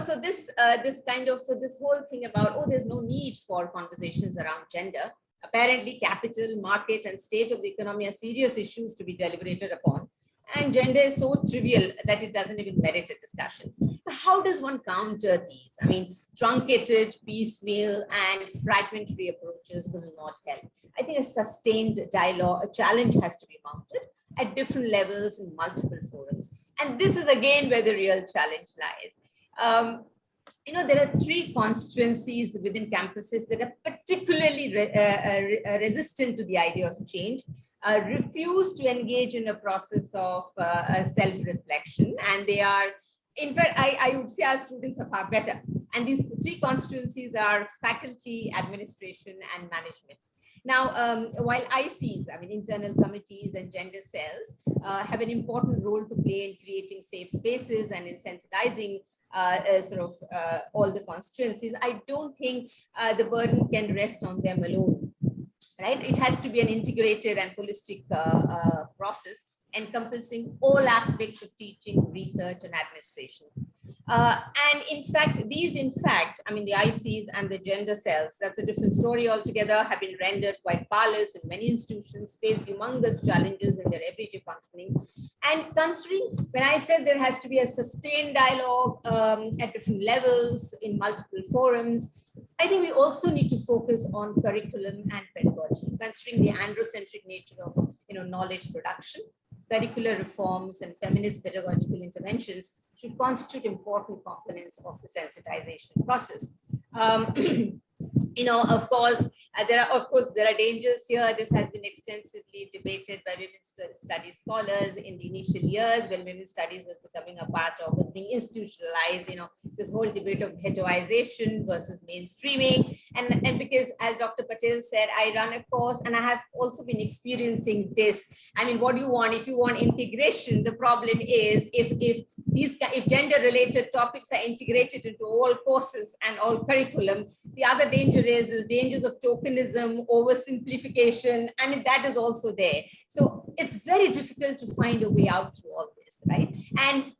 so this whole thing about, there's no need for conversations around gender. Apparently, capital, market, and state of the economy are serious issues to be deliberated upon. And gender is so trivial that it doesn't even merit a discussion. How does one counter these? I mean, truncated, piecemeal, and fragmentary approaches will not help. I think a sustained dialogue, a challenge has to be mounted at different levels in multiple forums. And this is again where the real challenge lies. There are 3 constituencies within campuses that are particularly resistant to the idea of change, refuse to engage in a process of self-reflection, and they are, in fact, I would say our students are far better. And these 3 constituencies are faculty, administration, and management. Now, while ICs, internal committees and gender cells, have an important role to play in creating safe spaces and in sensitizing all the constituencies, I don't think the burden can rest on them alone, right? It has to be an integrated and holistic process encompassing all aspects of teaching, research, and administration. And in fact, the ICs and the gender cells, that's a different story altogether, have been rendered quite powerless in many institutions, face humongous challenges in their everyday functioning. And considering, when I said there has to be a sustained dialogue at different levels in multiple forums, I think we also need to focus on curriculum and pedagogy, considering the androcentric nature of knowledge production. Curricular reforms and feminist pedagogical interventions should constitute important components of the sensitization process. Of course, there are dangers here. This has been extensively debated by women's studies scholars in the initial years when women's studies was becoming a part of, was being institutionalized, this whole debate of heteroization versus mainstreaming. And because, as Dr. Patel said, I run a course and I have also been experiencing this. I mean, what do you want? If you want integration, the problem is if gender related topics are integrated into all courses and all curriculum, the other danger is the dangers of tokenism, oversimplification. I mean, that is also there. So it's very difficult to find a way out through all this, right? And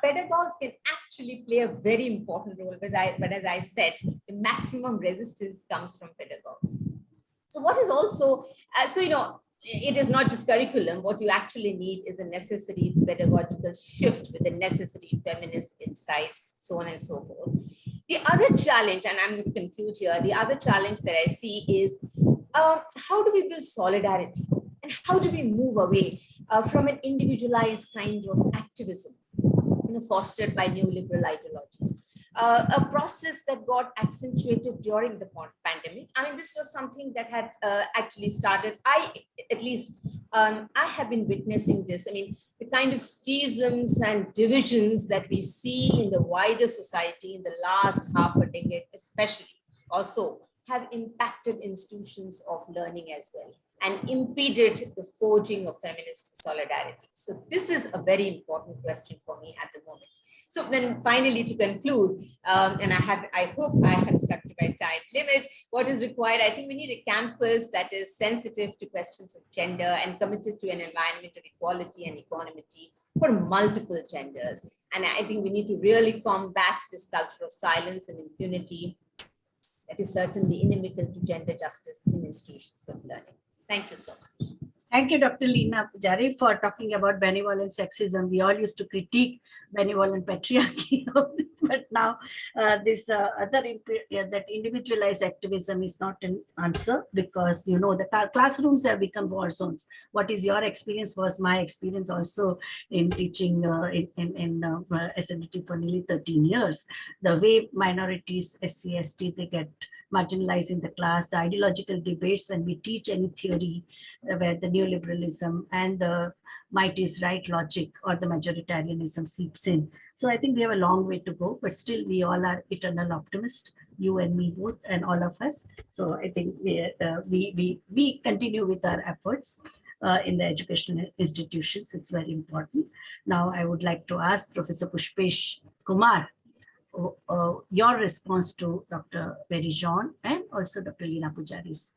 pedagogues can actually play a very important role, but as I said, the maximum resistance comes from pedagogues. So what is also, it is not just curriculum. What you actually need is a necessary pedagogical shift with the necessary feminist insights, so on and so forth. The other challenge, and I'm going to conclude here, the other challenge that I see is how do we build solidarity? And how do we move away from an individualized kind of activism fostered by neoliberal ideologies? A process that got accentuated during the pandemic. I mean, this was something that had actually started. I have been witnessing this. I mean, the kind of schisms and divisions that we see in the wider society in the last half a decade, especially, also have impacted institutions of learning as well and impeded the forging of feminist solidarity. So this is a very important question for me at the moment. So then finally, to conclude, and I hope I have stuck to my time limit, what is required? I think we need a campus that is sensitive to questions of gender and committed to an environment of equality and equanimity for multiple genders. And I think we need to really combat this culture of silence and impunity that is certainly inimical to gender justice in institutions of learning. Thank you so much. Thank you, Dr. Leena Pujari, for talking about benevolent sexism. We all used to critique benevolent patriarchy, but now that individualized activism is not an answer, because the classrooms have become war zones. What is your experience was my experience also in teaching in SMT for nearly 13 years. The way minorities, SC, ST, they get marginalized in the class, the ideological debates when we teach any theory where the neoliberalism and the might is right logic or the majoritarianism seeps in. So I think we have a long way to go, but still we all are eternal optimists, you and me both, and all of us. So I think we continue with our efforts in the educational institutions. It's very important. Now I would like to ask Professor Pushpesh Kumar, your response to Dr. Mary John and also Dr. Leena Pujari's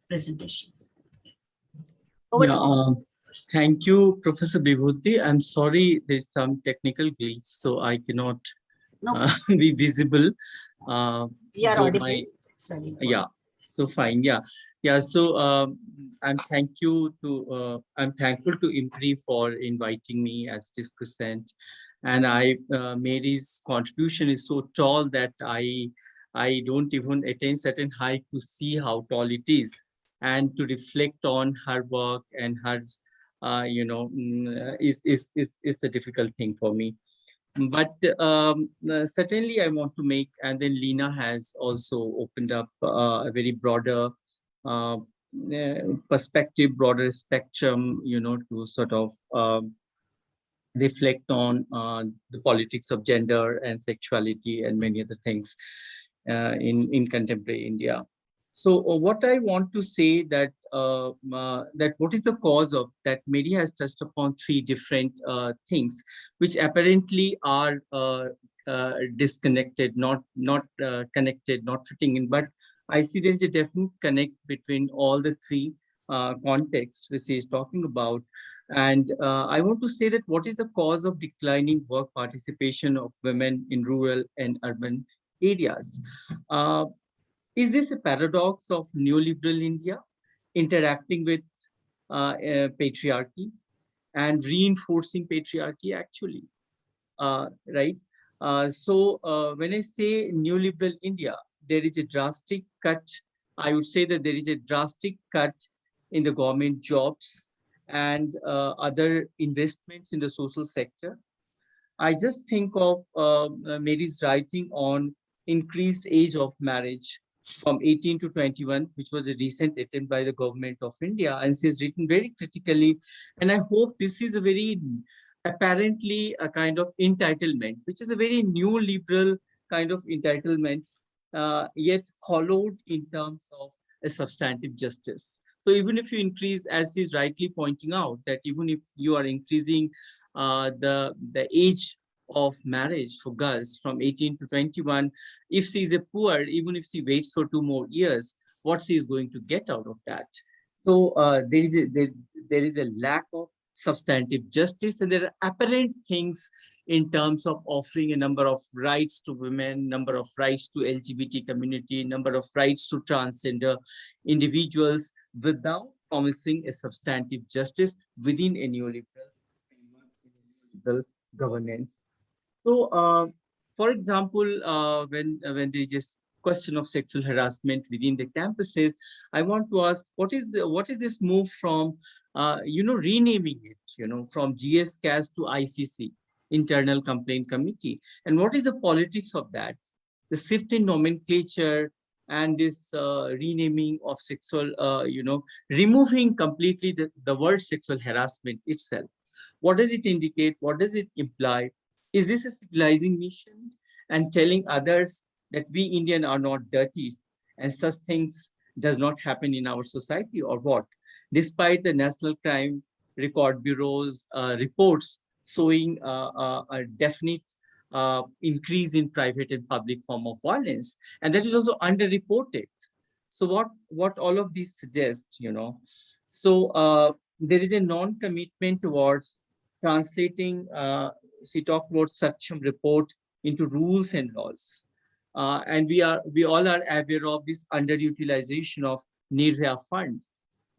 presentations. Thank you, Professor Vibhuti. I'm sorry, there's some technical glitch, so I cannot be visible. So fine. So I'm thankful to IMPRI for inviting me as discussant, and Mary's contribution is so tall that I don't even attain certain height to see how tall it is, and to reflect on her work and her is a difficult thing for me. But certainly I want to make, and then Leena has also opened up a very broader perspective, broader spectrum, to sort of reflect on the politics of gender and sexuality and many other things in contemporary India. So what I want to say that what is the cause of that? Mary has touched upon three different things, which apparently are disconnected, not connected, not fitting in. But I see there is a definite connect between all the three contexts which he is talking about. And I want to say that what is the cause of declining work participation of women in rural and urban areas? Is this a paradox of neoliberal India interacting with patriarchy and reinforcing patriarchy actually, right? So when I say neoliberal India, there is a drastic cut. I would say that there is a drastic cut in the government jobs and other investments in the social sector. I just think of Mary's writing on increased age of marriage from 18 to 21, which was a recent attempt by the government of India. And she has written very critically. And I hope this is a very apparently a kind of entitlement, which is a very new liberal kind of entitlement, yet hollowed in terms of a substantive justice. So even if you increase, as she's rightly pointing out, that even if you are increasing the age of marriage for girls from 18 to 21, if she is a poor, even if she waits for 2 more years, what she is going to get out of that? So there is a lack of substantive justice, and there are apparent things in terms of offering a number of rights to women, number of rights to LGBT community, number of rights to transgender individuals, without promising a substantive justice within a neoliberal framework, neoliberal governance. So, for example, when there is this question of sexual harassment within the campuses, I want to ask, what is this move from, renaming it, from GSCAS to ICC, Internal Complaint Committee, and what is the politics of that? The shift in nomenclature and this renaming of sexual, removing completely the word sexual harassment itself. What does it indicate? What does it imply? Is this a civilizing mission and telling others that we Indian are not dirty and such things does not happen in our society, or what? Despite the National Crime Record Bureau's reports showing a definite increase in private and public form of violence, and that is also underreported. So what all of these suggest, So there is a non-commitment towards translating, she talked about Saksham report into rules and laws. And we all are aware of this underutilization of Nirbhaya Fund.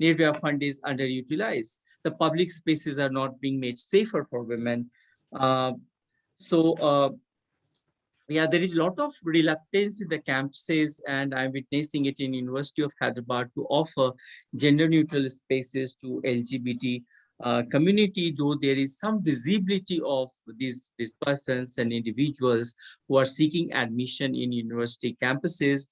Nirbhaya Fund is underutilized. The public spaces are not being made safer for women. Yeah, there is a lot of reluctance in the campuses, and I'm witnessing it in University of Hyderabad to offer gender neutral spaces to LGBT community, though there is some visibility of these persons and individuals who are seeking admission in university campuses.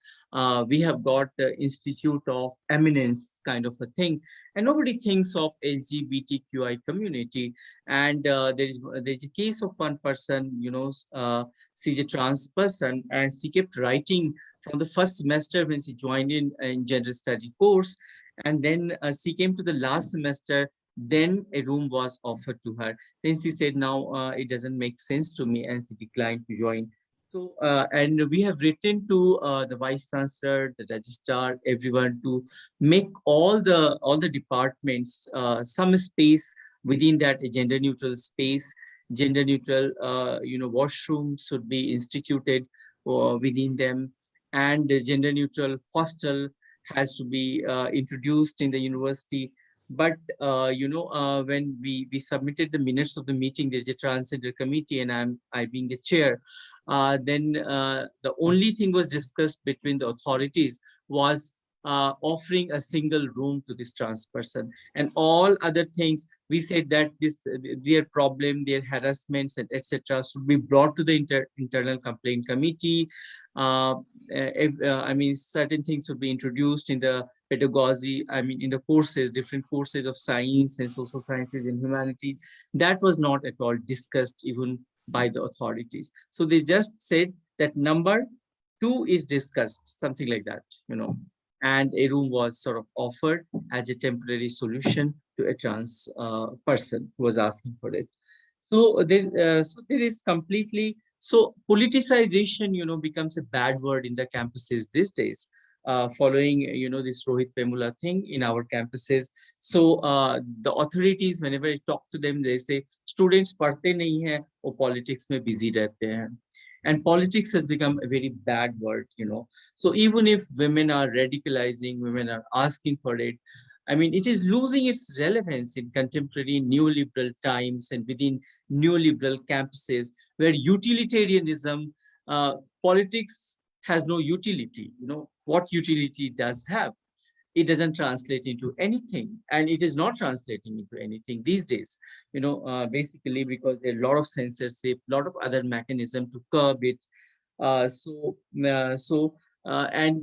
We have got the Institute of Eminence kind of a thing, and nobody thinks of LGBTQI community. And there's a case of one person, she's a trans person, and she kept writing from the first semester when she joined in gender study course, and then she came to the last semester. Then a room was offered to her. Then she said, now it doesn't make sense to me, and she declined to join. So, and we have written to the vice chancellor, the registrar, everyone to make all the departments some space within that gender neutral space. Gender neutral, washrooms should be instituted within them, and the gender neutral hostel has to be introduced in the university. But when we submitted the minutes of the meeting, there's a transgender committee, and I being the chair. Then the only thing was discussed between the authorities was offering a single room to this trans person, and all other things we said that their problem, their harassments, and etc. should be brought to the internal complaint committee. Certain things should be introduced in the pedagogy, in the courses, different courses of science and social sciences and humanities. That was not at all discussed even by the authorities. So they just said that number 2 is discussed, something like that, and a room was sort of offered as a temporary solution to a trans person who was asking for it. So there is completely, so politicization, becomes a bad word in the campuses these days, following, this Rohit Pemula thing in our campuses. So the authorities, whenever I talk to them, they say, students पढ़ते नहीं हैं, वो politics में busy रहते हैं. And politics has become a very bad word, So even if women are radicalizing, women are asking for it, it is losing its relevance in contemporary neoliberal times and within neoliberal campuses where utilitarianism, politics has no utility. What utility it does have? It doesn't translate into anything, and it is not translating into anything these days, basically because there are a lot of censorship, a lot of other mechanism to curb it. And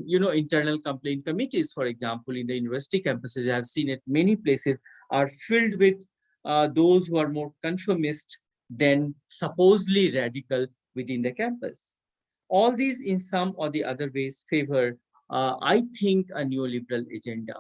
internal complaint committees, for example, in the university campuses, I have seen it many places, are filled with those who are more conformist than supposedly radical within the campus. All these in some or the other ways favor, I think, a neoliberal agenda,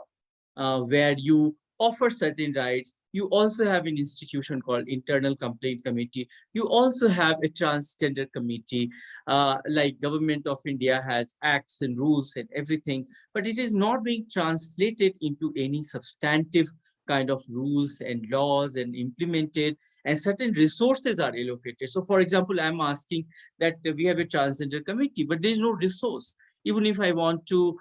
where you offer certain rights. You also have an institution called Internal Complaint Committee. You also have a transgender committee, like Government of India has acts and rules and everything, but it is not being translated into any substantive kind of rules and laws and implemented, and certain resources are allocated. So for example, I'm asking that we have a transgender committee, but there is no resource. Even if I want to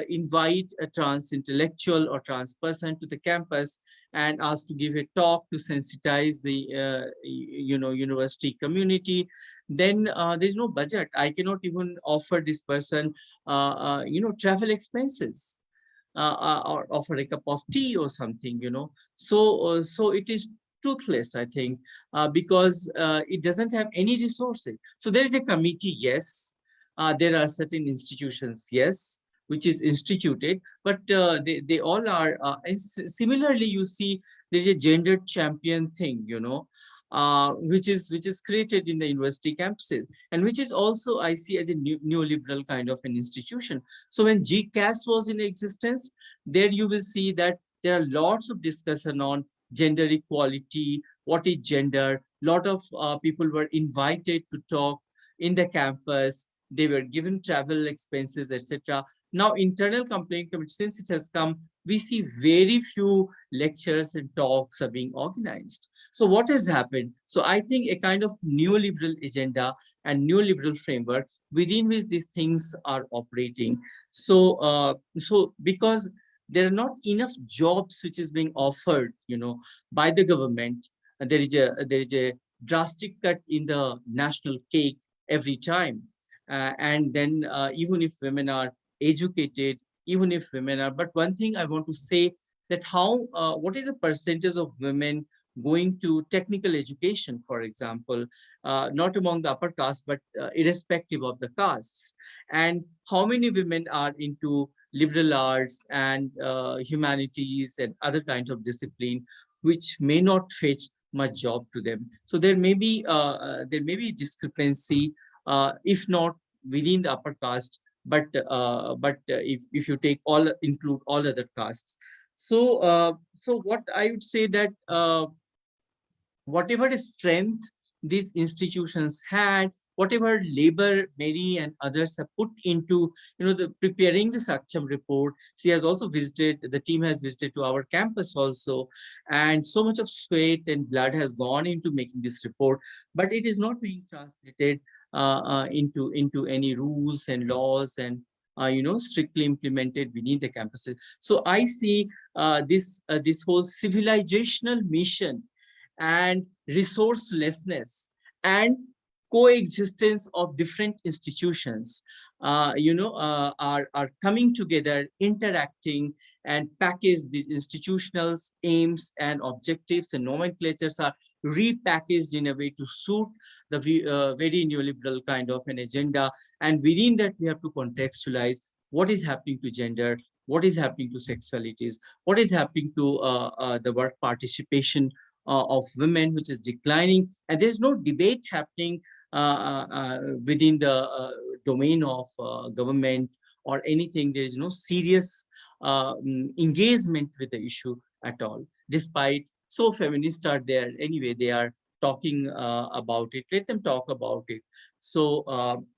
invite a trans intellectual or trans person to the campus and ask to give a talk to sensitize the university community, then there's no budget. I cannot even offer this person travel expenses, or offer a cup of tea or something. So it is toothless, I think, because it doesn't have any resources. So there is a committee, yes. There are certain institutions, yes, which is instituted, but they all are, and similarly, you see, there's a gender champion thing, which is created in the university campuses, and which is also, I see, as a neoliberal kind of an institution. So when GCAS was in existence, there you will see that there are lots of discussion on gender equality, what is gender. Lot of people were invited to talk in the campus. They were given travel expenses, etc. Now, internal complaint committee, since it has come, we see very few lectures and talks are being organized. So what has happened? So I think a kind of neoliberal agenda and neoliberal framework within which these things are operating. So because there are not enough jobs which is being offered, by the government, there is a drastic cut in the national cake every time. And then even if women are educated, even if women are, but one thing I want to say, that what is the percentage of women going to technical education, for example, not among the upper caste, but irrespective of the castes, and how many women are into liberal arts and humanities and other kinds of discipline, which may not fetch much job to them. So there may be discrepancy, if not within the upper caste, but if you include all other castes. So what I would say, that whatever strength these institutions had, whatever labor Mary and others have put into, the preparing the Saksham report. She has also visited, the team has visited to our campus also, and so much of sweat and blood has gone into making this report, but it is not being translated into any rules and laws and strictly implemented within the campuses. So I see this whole civilizational mission and resourcelessness and coexistence of different institutions are coming together, interacting, and package these institutional aims and objectives, and nomenclatures are repackaged in a way to suit the very neoliberal kind of an agenda. And within that, we have to contextualize what is happening to gender, what is happening to sexualities, what is happening to the work participation of women, which is declining. And there's no debate happening within the domain of government or anything. There is no serious engagement with the issue at all, despite so feminists are there anyway, they are talking about it. Let them talk about it. So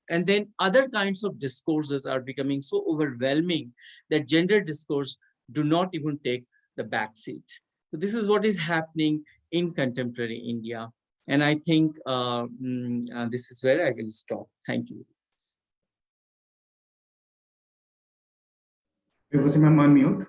and then other kinds of discourses are becoming so overwhelming that gender discourse do not even take the back seat. So this is what is happening in contemporary India. And I think this is where I will stop. Thank you. Vibhuti ma'am, unmute.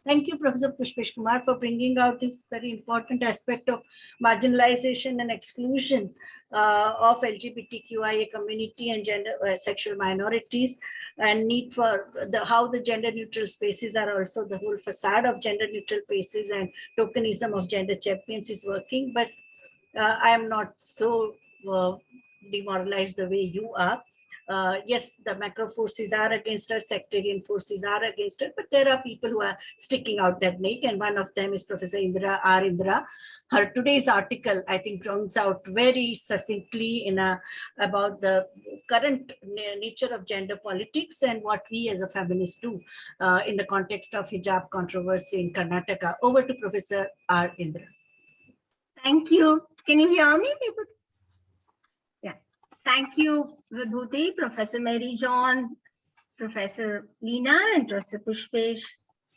Thank you, Professor Pushpesh Kumar, for bringing out this very important aspect of marginalization and exclusion of LGBTQIA community and gender sexual minorities, and need for how the gender neutral spaces are also the whole facade of gender neutral spaces, and tokenism of gender champions is working. But I am not so demoralized the way you are. Yes, the macro forces are against us, sectarian forces are against us, but there are people who are sticking out their neck, and one of them is Professor Indira. Her today's article, I think, brings out very succinctly about the current nature of gender politics and what we as a feminist do in the context of hijab controversy in Karnataka. Over to Professor R. Indira. Thank you. Can you hear me, people? Yeah. Thank you, Vibhuti, Professor Mary John, Professor Leena, and Professor Pushpesh,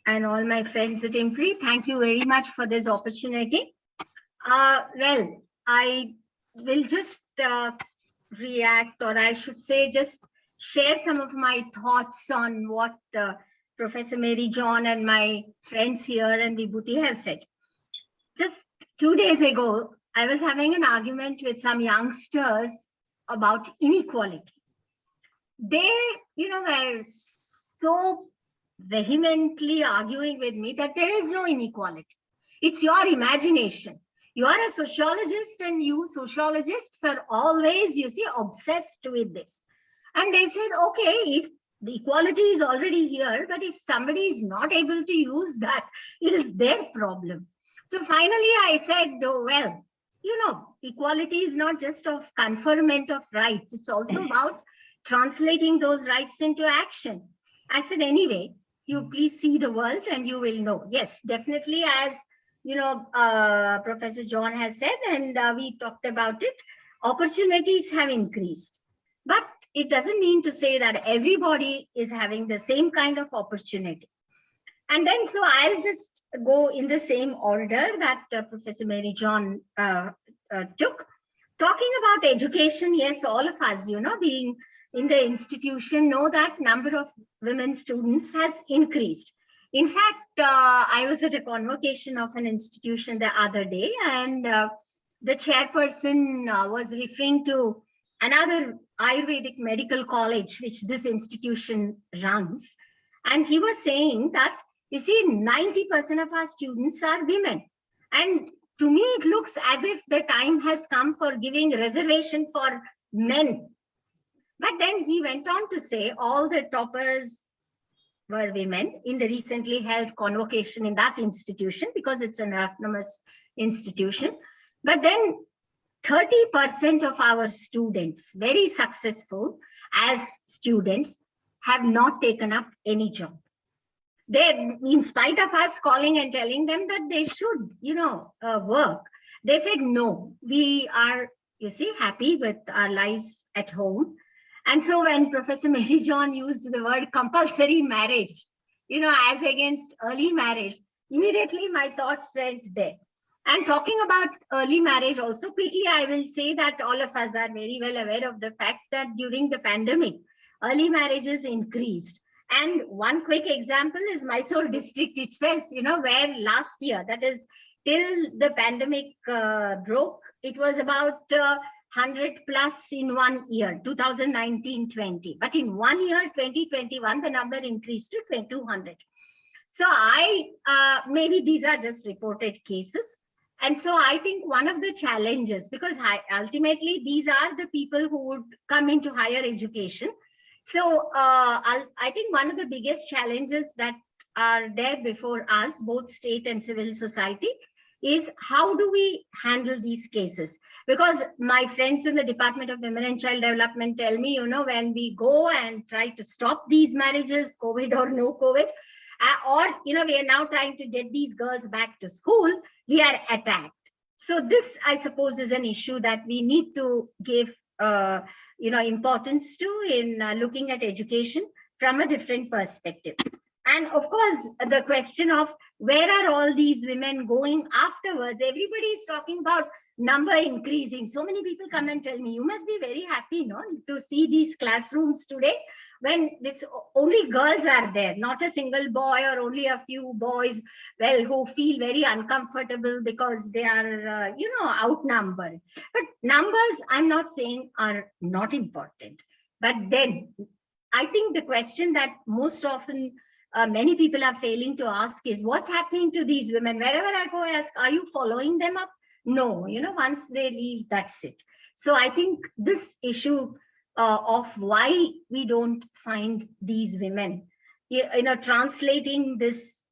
and all my friends at IMPRI. Thank you very much for this opportunity. Well, I will just react, or I should say, just share some of my thoughts on what Professor Mary John and my friends here and Vibhuti have said. Just 2 days ago, I was having an argument with some youngsters about inequality. They, were so vehemently arguing with me that there is no inequality. It's your imagination. You are a sociologist, and you sociologists are always, obsessed with this. And they said, okay, if the equality is already here, but if somebody is not able to use that, it is their problem. So finally, I said, oh, well, equality is not just of conferment of rights. It's also about translating those rights into action. I said, anyway, you please see the world and you will know. Yes, definitely, as Professor John has said, and we talked about it, opportunities have increased. But it doesn't mean to say that everybody is having the same kind of opportunity. And then, so I'll just go in the same order that Professor Mary John took. Talking about education, yes, all of us, being in the institution, know that number of women students has increased. In fact, I was at a convocation of an institution the other day, and the chairperson was referring to another Ayurvedic medical college, which this institution runs. And he was saying that, 90% of our students are women. And to me, it looks as if the time has come for giving reservation for men. But then he went on to say all the toppers were women in the recently held convocation in that institution, because it's an autonomous institution. But then 30% of our students, very successful as students, have not taken up any job. They, in spite of us calling and telling them that they should, work, they said, no, we are, happy with our lives at home. And so when Professor Mary John used the word compulsory marriage, as against early marriage, immediately my thoughts went there. And talking about early marriage also, quickly, I will say that all of us are very well aware of the fact that during the pandemic, early marriages increased. And one quick example is Mysore district itself, where last year, that is till the pandemic broke, it was about 100 plus in 1 year, 2019-20. But in 1 year, 2021, the number increased to 200. So maybe these are just reported cases. And so I think one of the challenges, because ultimately these are the people who would come into higher education. So I think one of the biggest challenges that are there before us, both state and civil society, is how do we handle these cases? Because my friends in the Department of Women and Child Development tell me, when we go and try to stop these marriages, COVID or no COVID, or, we are now trying to get these girls back to school, we are attacked. So this, I suppose, is an issue that we need to give, importance to in looking at education from a different perspective. And of course, the question of where are all these women going afterwards? Everybody is talking about number increasing. So many people come and tell me, you must be very happy, to see these classrooms today when it's only girls are there, not a single boy or only a few boys, who feel very uncomfortable because they are, outnumbered. But numbers, I'm not saying are not important. But then I think the question that most often many people are failing to ask is what's happening to these women? Wherever I go, I ask, are you following them up? No, once they leave, that's it. So I think this issue of why we don't find these women, translating this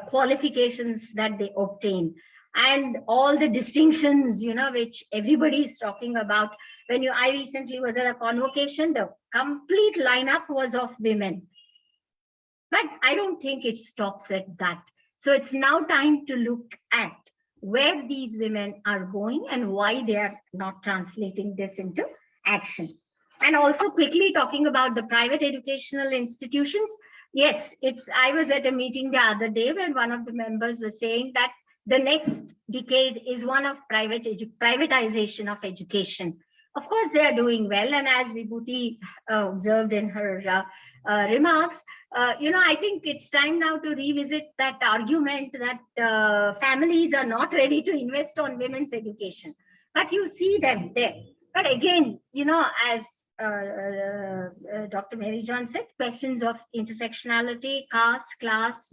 qualifications that they obtain and all the distinctions, which everybody is talking about. I recently was at a convocation, the complete lineup was of women. But I don't think it stops at that. So it's now time to look at where these women are going and why they are not translating this into action. And also quickly talking about the private educational institutions. Yes, I was at a meeting the other day where one of the members was saying that the next decade is one of privatization of education. Of course, they are doing well. And as Vibhuti observed in her remarks, I think it's time now to revisit that argument that families are not ready to invest on women's education. But you see them there. But again, as Dr. Mary John said, questions of intersectionality, caste, class,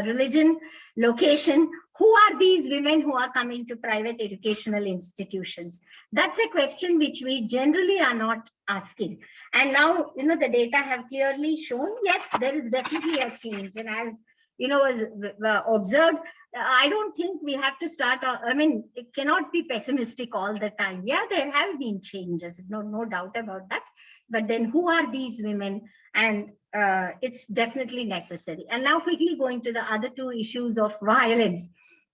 religion, location. Who are these women who are coming to private educational institutions? That's a question which we generally are not asking. And now, the data have clearly shown, yes, there is definitely a change. And as, was observed, I don't think we have to start, it cannot be pessimistic all the time. Yeah, there have been changes, no doubt about that. But then who are these women? And it's definitely necessary. And now quickly going to the other two issues of violence.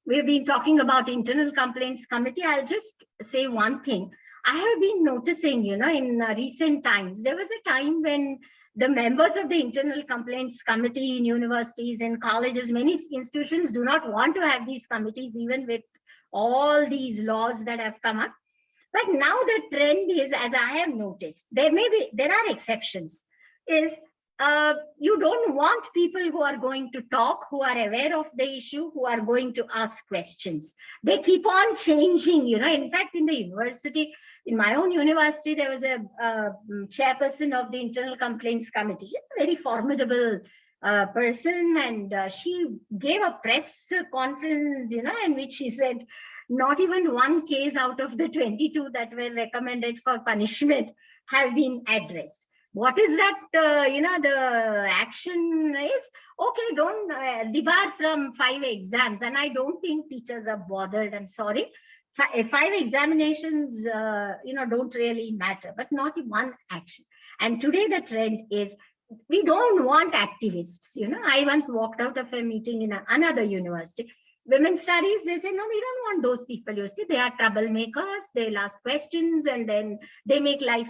We've been talking about internal complaints committee. I'll just say one thing. I have been noticing, in recent times, there was a time when the members of the internal complaints committee in universities and colleges, many institutions do not want to have these committees, even with all these laws that have come up. But now the trend is, as I have noticed, there are exceptions, is you don't want people who are going to talk, who are aware of the issue, who are going to ask questions. They keep on changing, In fact, in the university, in my own university, there was a chairperson of the internal complaints committee, a very formidable person, and she gave a press conference, in which she said, not even one case out of the 22 that were recommended for punishment have been addressed. What is that, the action is, okay, don't debar from 5 exams. And I don't think teachers are bothered, I'm sorry. 5 examinations, don't really matter, but not one action. And today the trend is, we don't want activists. I once walked out of a meeting in another university. Women's studies, they say, no, we don't want those people. You see, they are troublemakers, they'll ask questions, and then they make life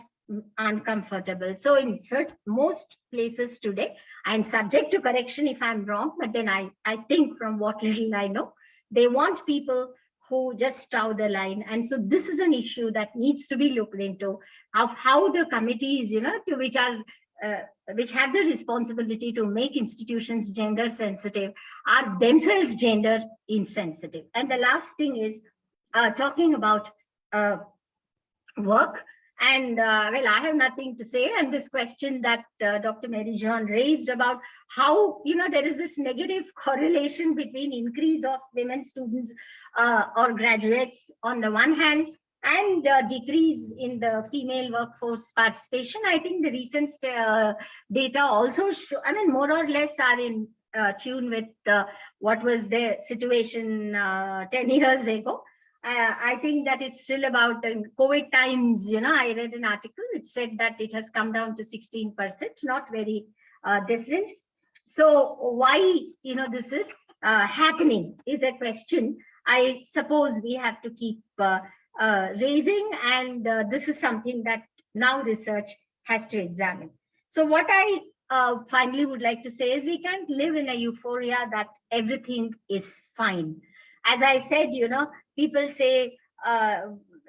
uncomfortable. So in most places today, I'm subject to correction if I'm wrong, but then I think from what little I know, they want people who just toe the line. And so this is an issue that needs to be looked into, of how the committees, to which have the responsibility to make institutions gender sensitive, are themselves gender insensitive. And the last thing is talking about work. And well, I have nothing to say. And this question that Dr. Mary John raised about how, there is this negative correlation between increase of women students or graduates on the one hand, and decrease in the female workforce participation. I think the recent data also show, more or less are in tune with what was the situation 10 years ago. I think that it's still about in COVID times, I read an article which said that it has come down to 16%, not very different. So why, this is happening is a question I suppose we have to keep raising, and this is something that now research has to examine. So what I finally would like to say is, we can't live in a euphoria that everything is fine. As I said, people say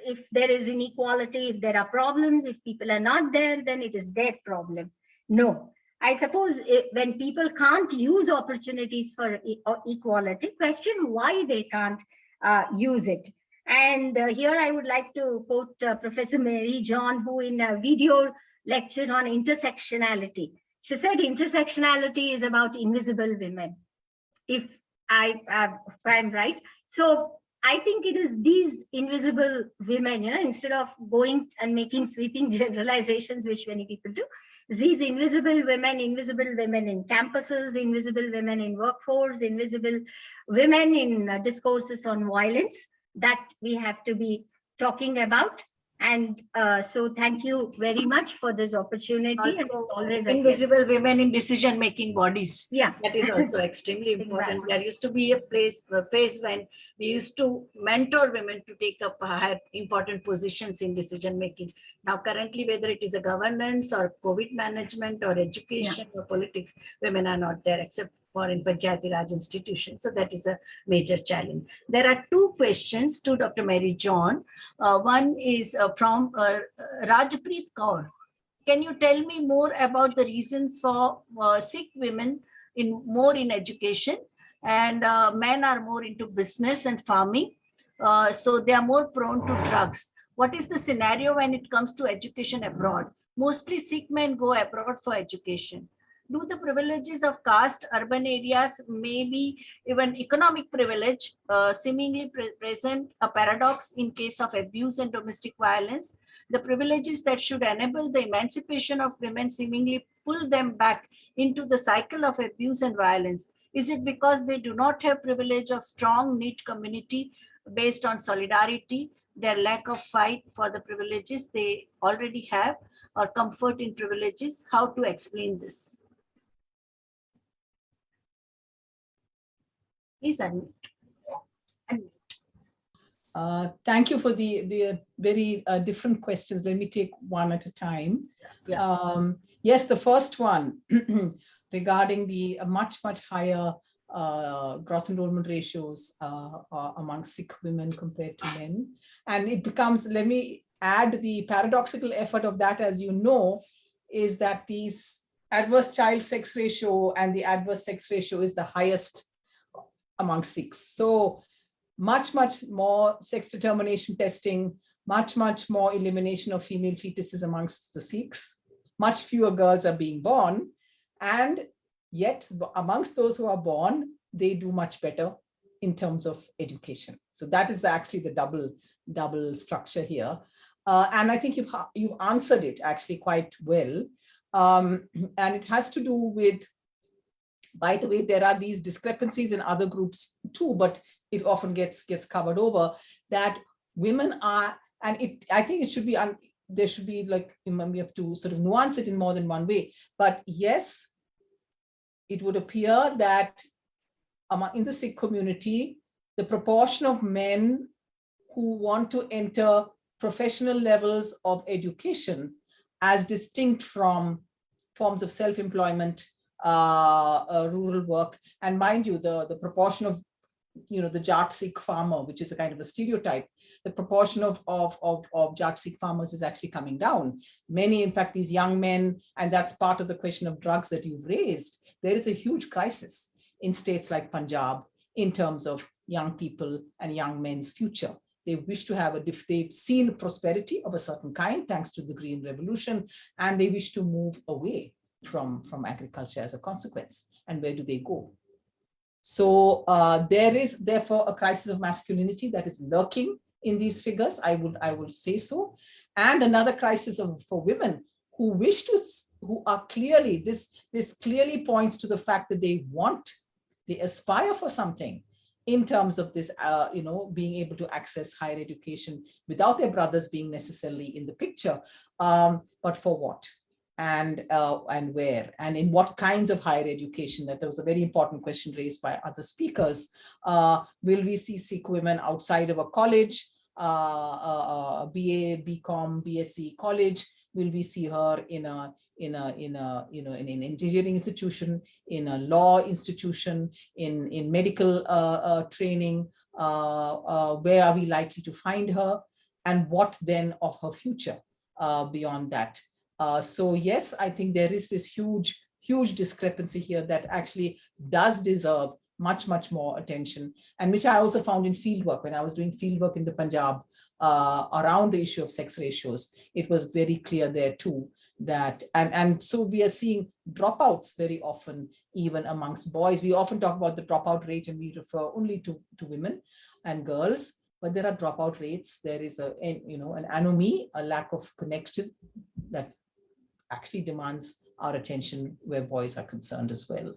if there is inequality, if there are problems, if people are not there, then it is their problem. No, I suppose when people can't use opportunities for equality, question why they can't use it. And here I would like to quote Professor Mary John, who in a video lecture on intersectionality, she said intersectionality is about invisible women, if I'm right. So I think it is these invisible women, instead of going and making sweeping generalizations, which many people do, these invisible women in campuses, invisible women in workforce, invisible women in discourses on violence that we have to be talking about. And so thank you very much for this opportunity. And it's Also, always a invisible women in decision-making bodies. Yeah. That is also extremely important. Exactly. There used to be a phase when we used to mentor women to take up higher important positions in decision-making. Now, currently, whether it is a governance or COVID management or education or politics, women are not there except for in Panchayati Raj institutions. So that is a major challenge. There are two questions to Dr. Mary John. One is from Rajpreet Kaur. Can you tell me more about the reasons for Sikh women more in education, and men are more into business and farming? So they are more prone to drugs. What is the scenario when it comes to education abroad? Mostly Sikh men go abroad for education. Do the privileges of caste, urban areas, maybe even economic privilege, seemingly present a paradox in case of abuse and domestic violence? The privileges that should enable the emancipation of women seemingly pull them back into the cycle of abuse and violence. Is it because they do not have privilege of strong, knit community based on solidarity, their lack of fight for the privileges they already have, or comfort in privileges? How to explain this? Please unmute. Thank you for the very different questions. Let me take one at a time. Yeah. Yes, the first one regarding the much higher gross enrollment ratios among Sikh women compared to men. And it becomes, let me add the paradoxical effort of that, as you know, is that these adverse child sex ratio and the adverse sex ratio is the highest among Sikhs. So much more sex determination testing, much more elimination of female fetuses amongst the Sikhs, much fewer girls are being born, and yet amongst those who are born, they do much better in terms of education. So that is actually the double structure here. And I think you've answered it actually quite well. And it has to do with, by the way, there are these discrepancies in other groups too, but it often gets covered over, that women are, and I think it should be, there should be like, we have to sort of nuance it in more than one way. But yes, it would appear that in the Sikh community, the proportion of men who want to enter professional levels of education as distinct from forms of self-employment, rural work, and mind you, the proportion of the Jat Sikh farmer, which is a kind of a stereotype, the proportion of Jat Sikh farmers is actually coming down. Many, in fact, these young men, and that's part of the question of drugs that you've raised, there is a huge crisis in states like Punjab in terms of young people and young men's future. They wish to have they've seen prosperity of a certain kind thanks to the Green Revolution, and they wish to move away from agriculture as a consequence. And where do they go? So there is therefore a crisis of masculinity that is lurking in these figures, I would say so. And another crisis for women who wish to, who are clearly, this clearly points to the fact that they aspire for something in terms of this, being able to access higher education without their brothers being necessarily in the picture, but for what? And where, and in what kinds of higher education? That was a very important question raised by other speakers. Will we see Sikh women outside of a college, BA, BCom, BSc college? Will we see her in an engineering institution, in a law institution, in medical training? Where are we likely to find her? And what then of her future beyond that? So yes, I think there is this huge discrepancy here that actually does deserve much more attention, and which I also found in fieldwork. When I was doing fieldwork in the Punjab around the issue of sex ratios, it was very clear there too and so we are seeing dropouts very often, even amongst boys. We often talk about the dropout rate and we refer only to women and girls, but there are dropout rates. There is an anomie, a lack of connection that actually demands our attention where boys are concerned as well.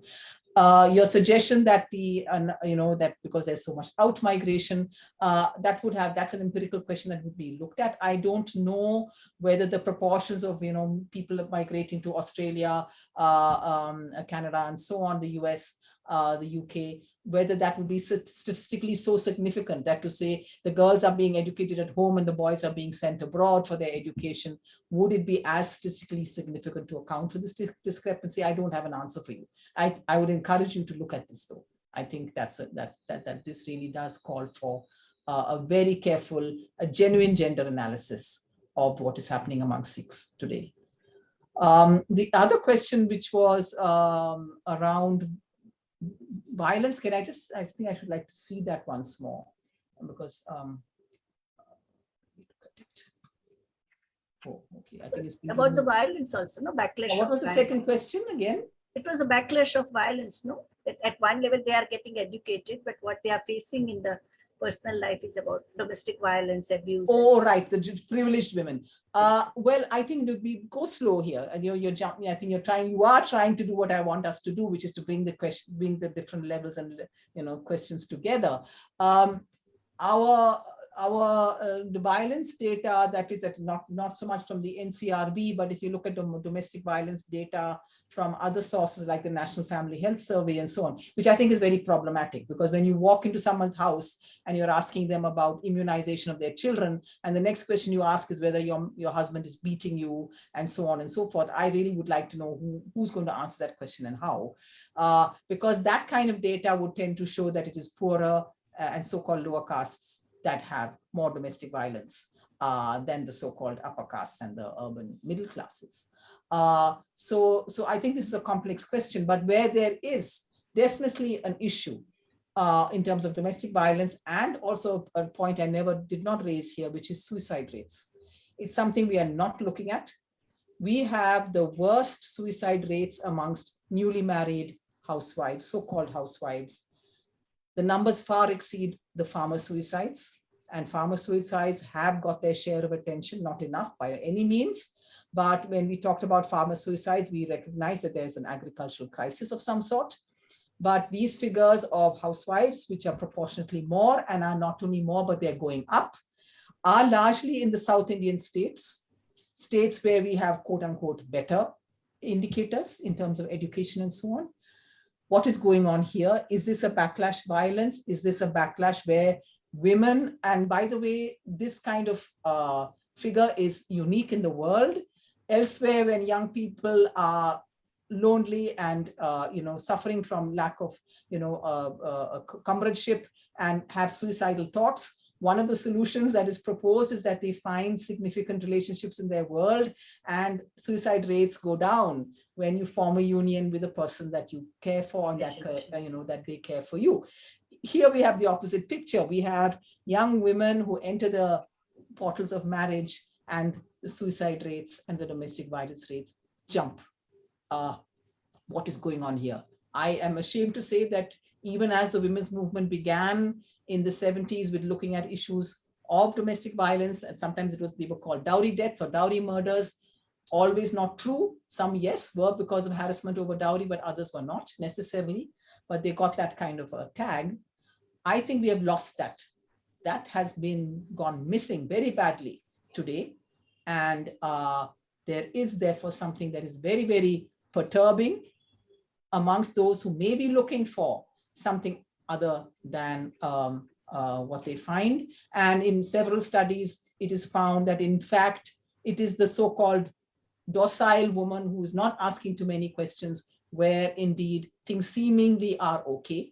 Your suggestion that that because there's so much out migration, that's an empirical question that would be looked at. I don't know whether the proportions of people migrating to Australia, Canada, and so on, the US, the UK, whether that would be statistically so significant that to say the girls are being educated at home and the boys are being sent abroad for their education, would it be as statistically significant to account for this discrepancy? I don't have an answer for you. I would encourage you to look at this though. I think that this really does call for a very careful, a genuine gender analysis of what is happening among Sikhs today. The other question, which was around violence, I think I should like to see that once more, because oh, okay, I think it's about the violence also, no? Backlash. What was the second question again? It was a backlash of violence, no? At one level they are getting educated, but what they are facing in the personal life is about domestic violence, abuse. Oh, right, the privileged women. Well, I think we go slow here, and you're jumping. I think you are trying to do what I want us to do, which is to bring the different levels and questions together. The violence data that is at not so much from the NCRB, but if you look at the domestic violence data from other sources like the National Family Health Survey and so on, which I think is very problematic, because when you walk into someone's house and you're asking them about immunization of their children, and the next question you ask is whether your husband is beating you and so on and so forth, I really would like to know who's going to answer that question and how, because that kind of data would tend to show that it is poorer and so-called lower castes that have more domestic violence than the so-called upper castes and the urban middle classes. So I think this is a complex question, but where there is definitely an issue in terms of domestic violence, and also a point I did not raise here, which is suicide rates. It's something we are not looking at. We have the worst suicide rates amongst newly married housewives, so-called housewives. The numbers far exceed the farmer suicides, and farmer suicides have got their share of attention, not enough by any means. But when we talked about farmer suicides, we recognize that there's an agricultural crisis of some sort. But these figures of housewives, which are proportionately more and are not only more, but they're going up, are largely in the South Indian states where we have quote unquote better indicators in terms of education and so on. What is going on here? Is this a backlash violence? Is this a backlash where women, and by the way, this kind of figure is unique in the world. Elsewhere, when young people are lonely and suffering from lack of comradeship and have suicidal thoughts, one of the solutions that is proposed is that they find significant relationships in their world, and suicide rates go down when you form a union with a person that you care for and that they care for you. Here we have the opposite picture. We have young women who enter the portals of marriage, and the suicide rates and the domestic violence rates jump. What is going on here? I am ashamed to say that even as the women's movement began in the 70s with looking at issues of domestic violence, and sometimes they were called dowry deaths or dowry murders, always not true. Some, yes, were because of harassment over dowry, but others were not necessarily, but they got that kind of a tag. I think we have lost that. That has gone missing very badly today. And there is therefore something that is very, very perturbing amongst those who may be looking for something other than what they find. And in several studies, it is found that in fact, it is the so-called docile woman who is not asking too many questions, where indeed things seemingly are okay.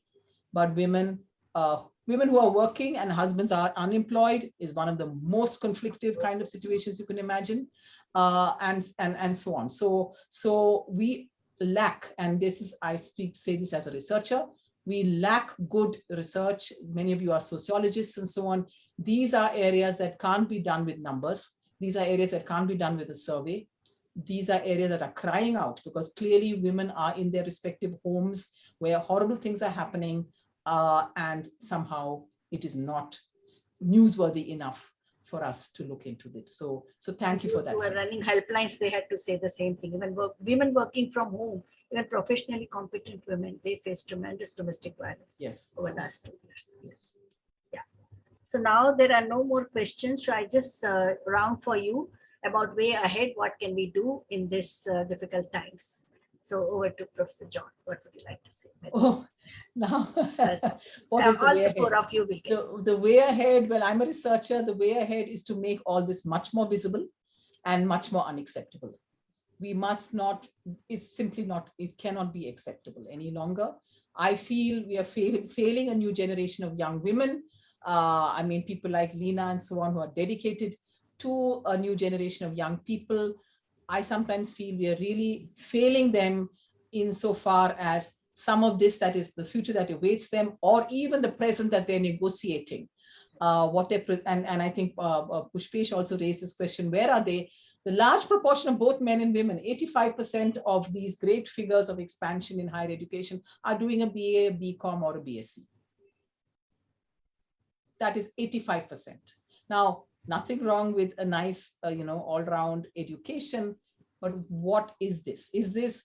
But women who are working and husbands are unemployed is one of the most conflictive kind of situations you can imagine, and so on. So we lack, and this is, say this as a researcher, we lack good research. Many of you are sociologists and so on. These are areas that can't be done with numbers. These are areas that can't be done with a survey. these are areas that are crying out, because clearly women are in their respective homes where horrible things are happening, and somehow it is not newsworthy enough for us to look into this. So thank you for that. Who are running helplines, they had to say the same thing. Even women working from home, even professionally competent women, they face tremendous domestic violence over the last 2 years. Yes. Yeah. So now there are no more questions. So I just round for you about way ahead. What can we do in this difficult times? So over to Professor John. What would you like to say? Oh, now what is the way ahead? Of you will the way ahead, well, I'm a researcher. The way ahead is to make all this much more visible and much more unacceptable. We must not, it's simply not, it cannot be acceptable any longer. I feel we are failing a new generation of young women. I mean, people like Leena and so on, who are dedicated to a new generation of young people. I sometimes feel we are really failing them insofar as some of this, that is the future that awaits them, or even the present that they're negotiating. And I think Pushpesh also raised this question, where are they? The large proportion of both men and women, 85% of these great figures of expansion in higher education are doing a BA, a BCom, or a BSc. That is 85%. Now, nothing wrong with a nice, all-round education, but what is this? Is this,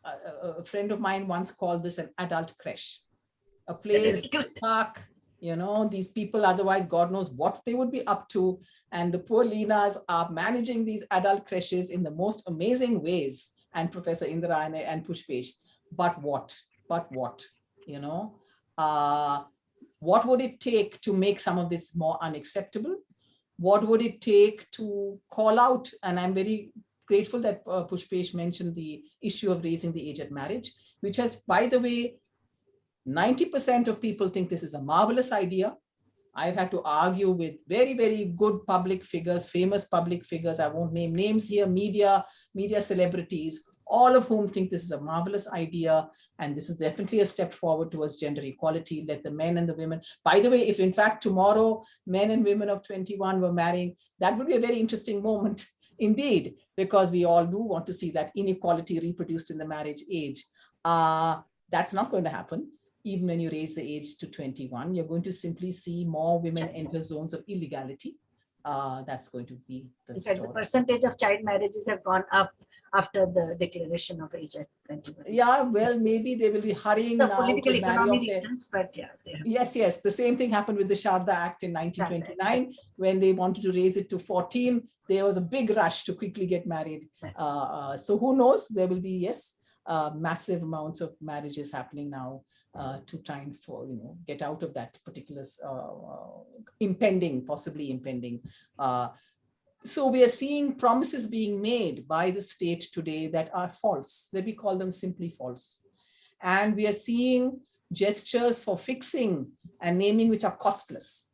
a friend of mine once called this an adult creche, a place, a park, these people, otherwise God knows what they would be up to. And the poor Leenas are managing these adult creches in the most amazing ways. And Professor Indira and Pushpesh, but what, what would it take to make some of this more unacceptable? What would it take to call out? And I'm very grateful that Pushpesh mentioned the issue of raising the age at marriage, which has, by the way, 90% of people think this is a marvelous idea. I've had to argue with very, very good public figures, famous public figures. I won't name names here, media celebrities, all of whom think this is a marvelous idea. And this is definitely a step forward towards gender equality. Let the men and the women, by the way, if in fact tomorrow men and women of 21 were marrying, that would be a very interesting moment indeed, because we all do want to see that inequality reproduced in the marriage age. That's not going to happen. Even when you raise the age to 21, you're going to simply see more women enter zones of illegality. That's going to be the story. The percentage of child marriages have gone up after the declaration of age at 21. Yeah, well, maybe they will be hurrying now political to marry economy reasons, but yeah. Yes. The same thing happened with the Sharda Act in 1929, when they wanted to raise it to 14. There was a big rush to quickly get married. So who knows? There will be, massive amounts of marriages happening now to try and get out of that particular possibly impending. So we are seeing promises being made by the state today that are false. Let me call them simply false. And we are seeing gestures for fixing and naming which are costless.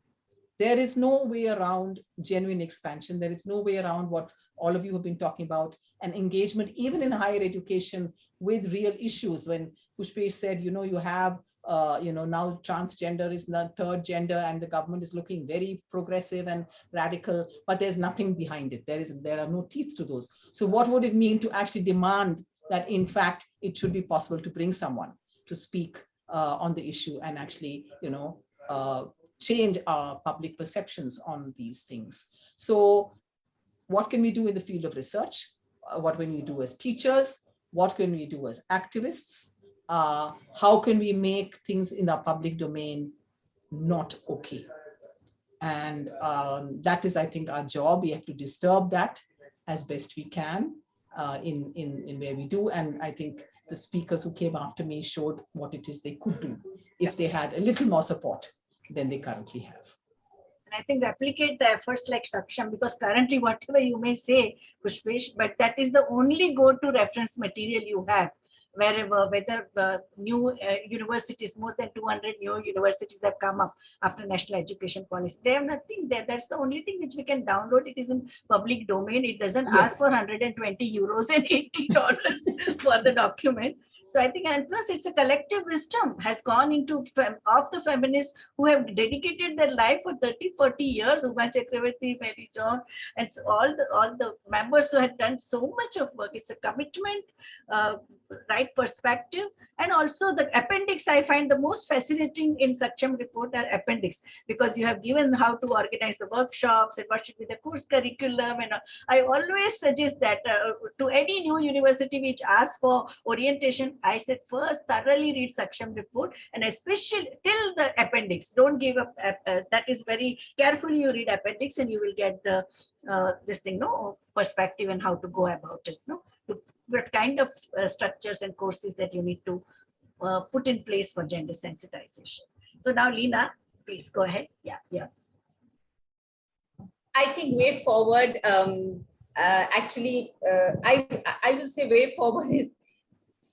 There is no way around genuine expansion. There is no way around what all of you have been talking about, an engagement, even in higher education, with real issues. When Pushpesh said, you have, now transgender is the third gender, and the government is looking very progressive and radical, but there's nothing behind it. There are no teeth to those. So what would it mean to actually demand that, in fact, it should be possible to bring someone to speak on the issue and actually, change our public perceptions on these things? So what can we do in the field of research? What can we do as teachers? What can we do as activists? How can we make things in our public domain not okay? And that is, I think, our job. We have to disturb that as best we can in where we do. And I think the speakers who came after me showed what it is they could do if they had a little more support than they currently have. And I think replicate the efforts like Saksham, because currently whatever you may say, Pushpesh, but that is the only go-to reference material you have. Wherever, whether new universities, more than 200 new universities have come up after national education policy. They have nothing there. That's the only thing which we can download. It is in public domain. It doesn't ask for 120 euros and $80 for the document. So I think, and plus it's a collective wisdom has gone into of the feminists who have dedicated their life for 30, 40 years, Uma Chakravarti, Mary John, and so all the members who had done so much of work. It's a commitment, right perspective, and also the appendix I find the most fascinating in Saksham report are appendix, because you have given how to organize the workshops and what should be the course curriculum. And I always suggest that to any new university which asks for orientation, I said first thoroughly read Saksham report, and especially till the appendix. Don't give up. That is very carefully you read appendix, and you will get the this thing, no, perspective and how to go about it, no, what kind of structures and courses that you need to put in place for gender sensitization. So now, Leena, please go ahead. Yeah. I think way forward, I will say way forward is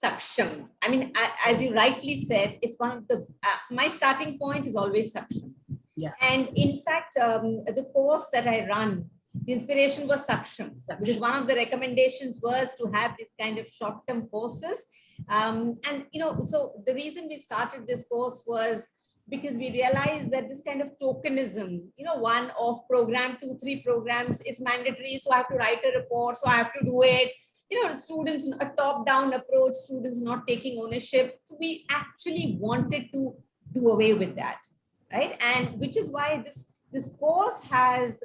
Saksham. I mean, as you rightly said, it's one of the, my starting point is always Saksham. Yeah. And in fact, the course that I run, the inspiration was Saksham, because one of the recommendations was to have this kind of short-term courses. And, you know, so the reason we started this course was because we realized that this kind of tokenism, you know, one off program, 2-3 programs is mandatory. So I have to write a report. So I have to do it. You know, students, a top-down approach, students not taking ownership. So we actually wanted to do away with that, right? And which is why this course has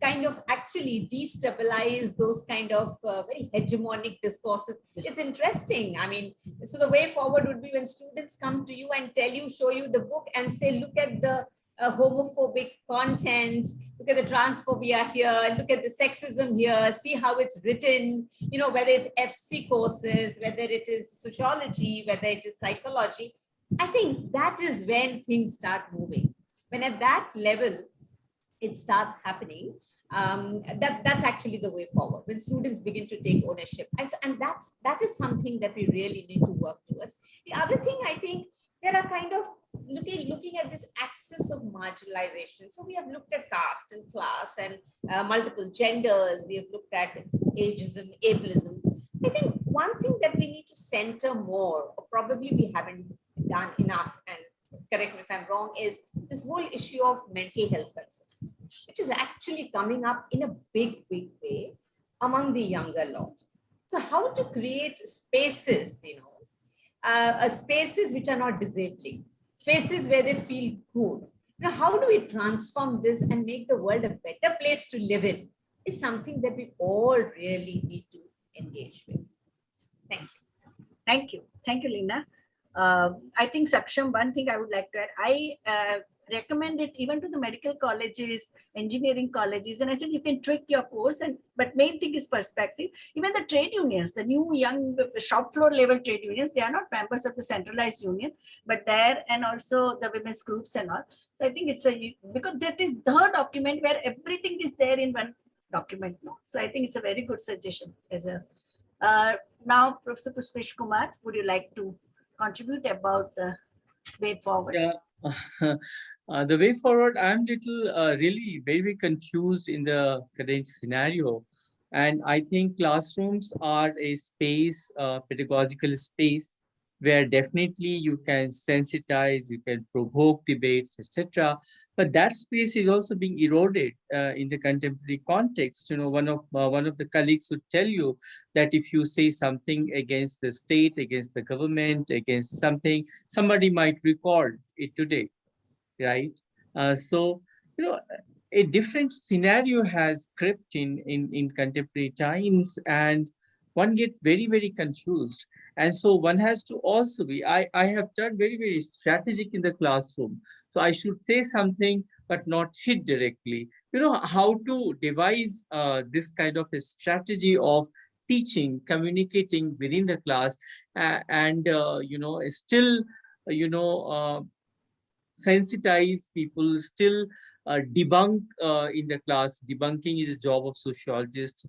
kind of actually destabilized those kind of very hegemonic discourses. Yes. It's interesting. I mean, so the way forward would be when students come to you and tell you, show you the book and say, look at the homophobic content, look at the transphobia here, look at the sexism here, see how it's written, you know, whether it's FC courses, whether it is sociology, whether it is psychology. I think that is when things start moving. When at that level, it starts happening, that's actually the way forward, when students begin to take ownership. And that is something that we really need to work towards. The other thing, I think, there are kind of looking at this axis of marginalization. So we have looked at caste and class and multiple genders. We have looked at ageism, ableism. I think one thing that we need to center more, or probably we haven't done enough, and correct me if I'm wrong, is this whole issue of mental health concerns, which is actually coming up in a big way among the younger lot. So how to create spaces, you know, spaces which are not disabling, spaces where they feel good. Now, how do we transform this and make the world a better place to live in is something that we all really need to engage with. Thank you. Thank you. Thank you, Leena. I think Saksham, one thing I would like to add, I recommend it even to the medical colleges, engineering colleges, and I said you can tweak your course, but main thing is perspective. Even the trade unions, the new young shop floor level trade unions, they are not members of the centralized union, but there, and also the women's groups and all. So I think it's because that is the document where everything is there in one document now. So I think it's a very good suggestion. As a now, Professor Pushpesh Kumar, would you like to contribute about the way forward? Yeah, the way forward, I'm really very confused in the current scenario. And I think classrooms are a space, pedagogical space, where definitely you can sensitize, you can provoke debates, etc. But that space is also being eroded in the contemporary context. You know, one of the colleagues would tell you that if you say something against the state, against the government, against something, somebody might record it today, right? So, you know, a different scenario has crept in contemporary times, and one gets very confused. And so one has to also be, I have turned very strategic in the classroom. So I should say something, but not hit directly. You know, how to devise this kind of a strategy of teaching, communicating within the class, and you know, still, you know, sensitize people, still debunk in the class. Debunking is a job of sociologists.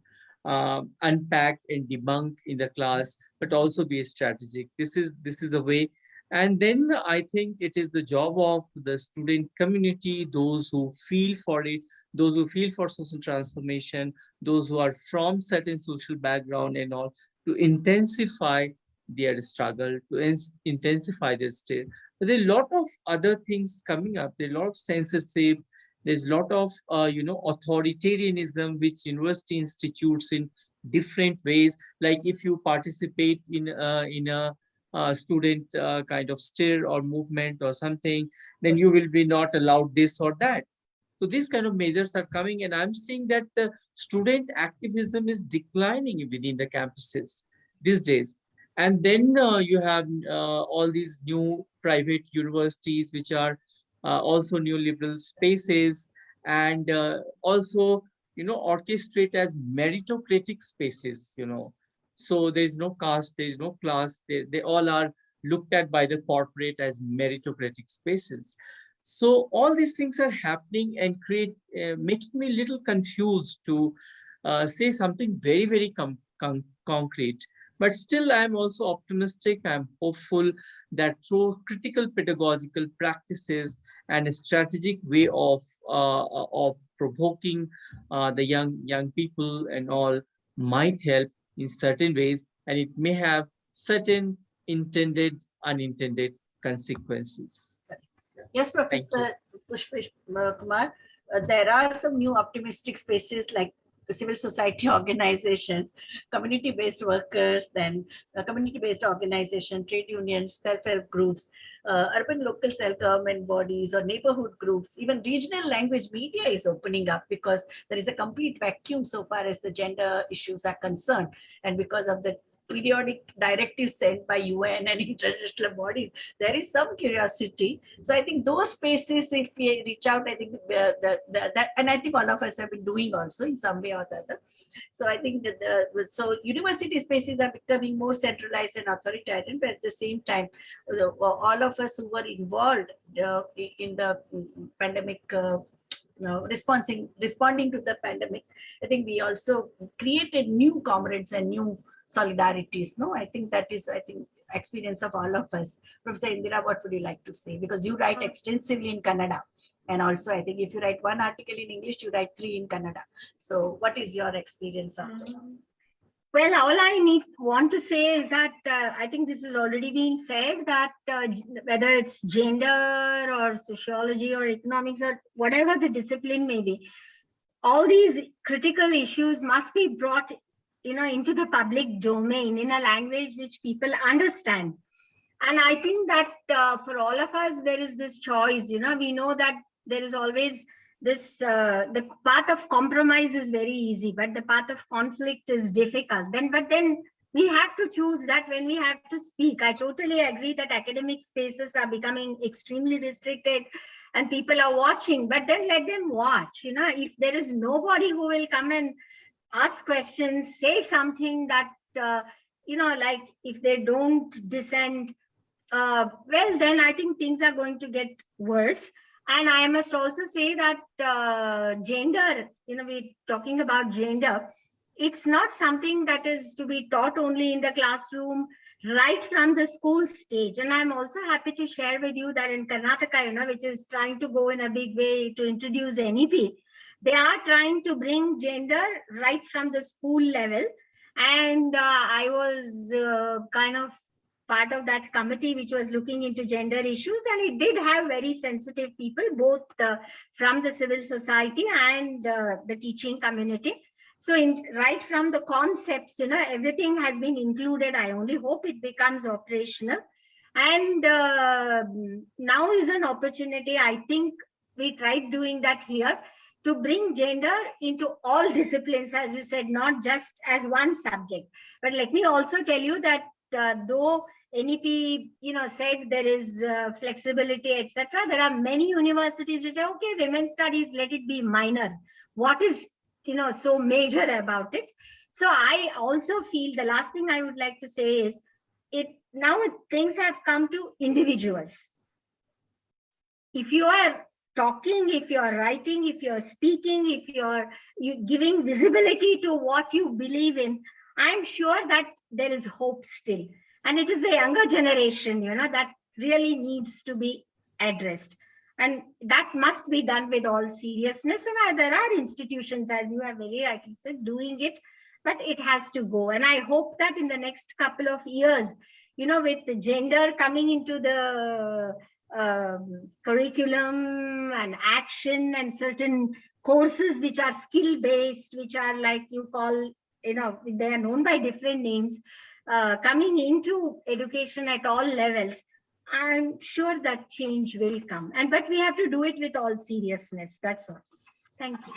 Unpack and debunk in the class, but also be strategic. This is the way. And then I think it is the job of the student community, those who feel for it, those who feel for social transformation, those who are from certain social background and all, to intensify their struggle, to intensify their state. But there are a lot of other things coming up. There are a lot of censorship. There's a lot of, authoritarianism, which university institutes in different ways. Like if you participate in a student kind of stir or movement or something, then you will be not allowed this or that. So these kind of measures are coming, and I'm seeing that the student activism is declining within the campuses these days. And then you have all these new private universities, which are also neoliberal spaces, and also, orchestrate as meritocratic spaces, So there is no caste, there is no class. They all are looked at by the corporate as meritocratic spaces. So all these things are happening and making me a little confused to say something very, very concrete. But still, I'm also optimistic. I'm hopeful that through critical pedagogical practices and a strategic way of provoking the young people and all might help in certain ways, and it may have certain intended, unintended consequences. Yes, Professor Pushpesh, Kumar, there are some new optimistic spaces like the civil society organizations, community-based workers, then community-based organization, trade unions, self-help groups, urban local self-government bodies or neighborhood groups, even regional language media is opening up because there is a complete vacuum so far as the gender issues are concerned. And because of the periodic directives sent by UN and international bodies, there is some curiosity. So I think those spaces, if we reach out, I think that, and I think all of us have been doing also in some way or the other. So I think that so university spaces are becoming more centralized and authoritarian, but at the same time, all of us who were involved in the pandemic, responding to the pandemic, I think we also created new comrades and new solidarities. I think that is, experience of all of us. Professor Indira, what would you like to say? Because you write extensively in Kannada. And also, I think if you write one article in English, you write 3 in Kannada. So what is your experience of that? Well, all I want to say is that I think this has already been said, that whether it's gender or sociology or economics or whatever the discipline may be, all these critical issues must be brought into the public domain in a language which people understand. And I think that for all of us, there is this choice. We know that there is always this, the path of compromise is very easy, but the path of conflict is difficult. But then we have to choose that when we have to speak. I totally agree that academic spaces are becoming extremely restricted and people are watching, but then let them watch. If there is nobody who will come and ask questions, say something that, like if they don't dissent, well, then I think things are going to get worse. And I must also say that gender, we're talking about gender, it's not something that is to be taught only in the classroom, right from the school stage. And I'm also happy to share with you that in Karnataka, which is trying to go in a big way to introduce NEP, they are trying to bring gender right from the school level. And I was kind of part of that committee which was looking into gender issues, and it did have very sensitive people, both from the civil society and the teaching community. So right from the concepts, everything has been included. I only hope it becomes operational. And now is an opportunity. I think we tried doing that here, to bring gender into all disciplines, as you said, not just as one subject. But let me also tell you that though NEP, said there is flexibility, etc., there are many universities which say, okay, women's studies, let it be minor. What is, so major about it? So I also feel the last thing I would like to say is, now things have come to individuals. If you are talking, if you're writing, if you're speaking, if you're giving visibility to what you believe in, I'm sure that there is hope still. And it is the younger generation, that really needs to be addressed. And that must be done with all seriousness. And there are institutions, as you have very rightly said, doing it, but it has to go. And I hope that in the next couple of years, with the gender coming into the curriculum and action, and certain courses which are skill based, which are like you call, they are known by different names, coming into education at all levels, I'm sure that change will come. But we have to do it with all seriousness. That's all. Thank you.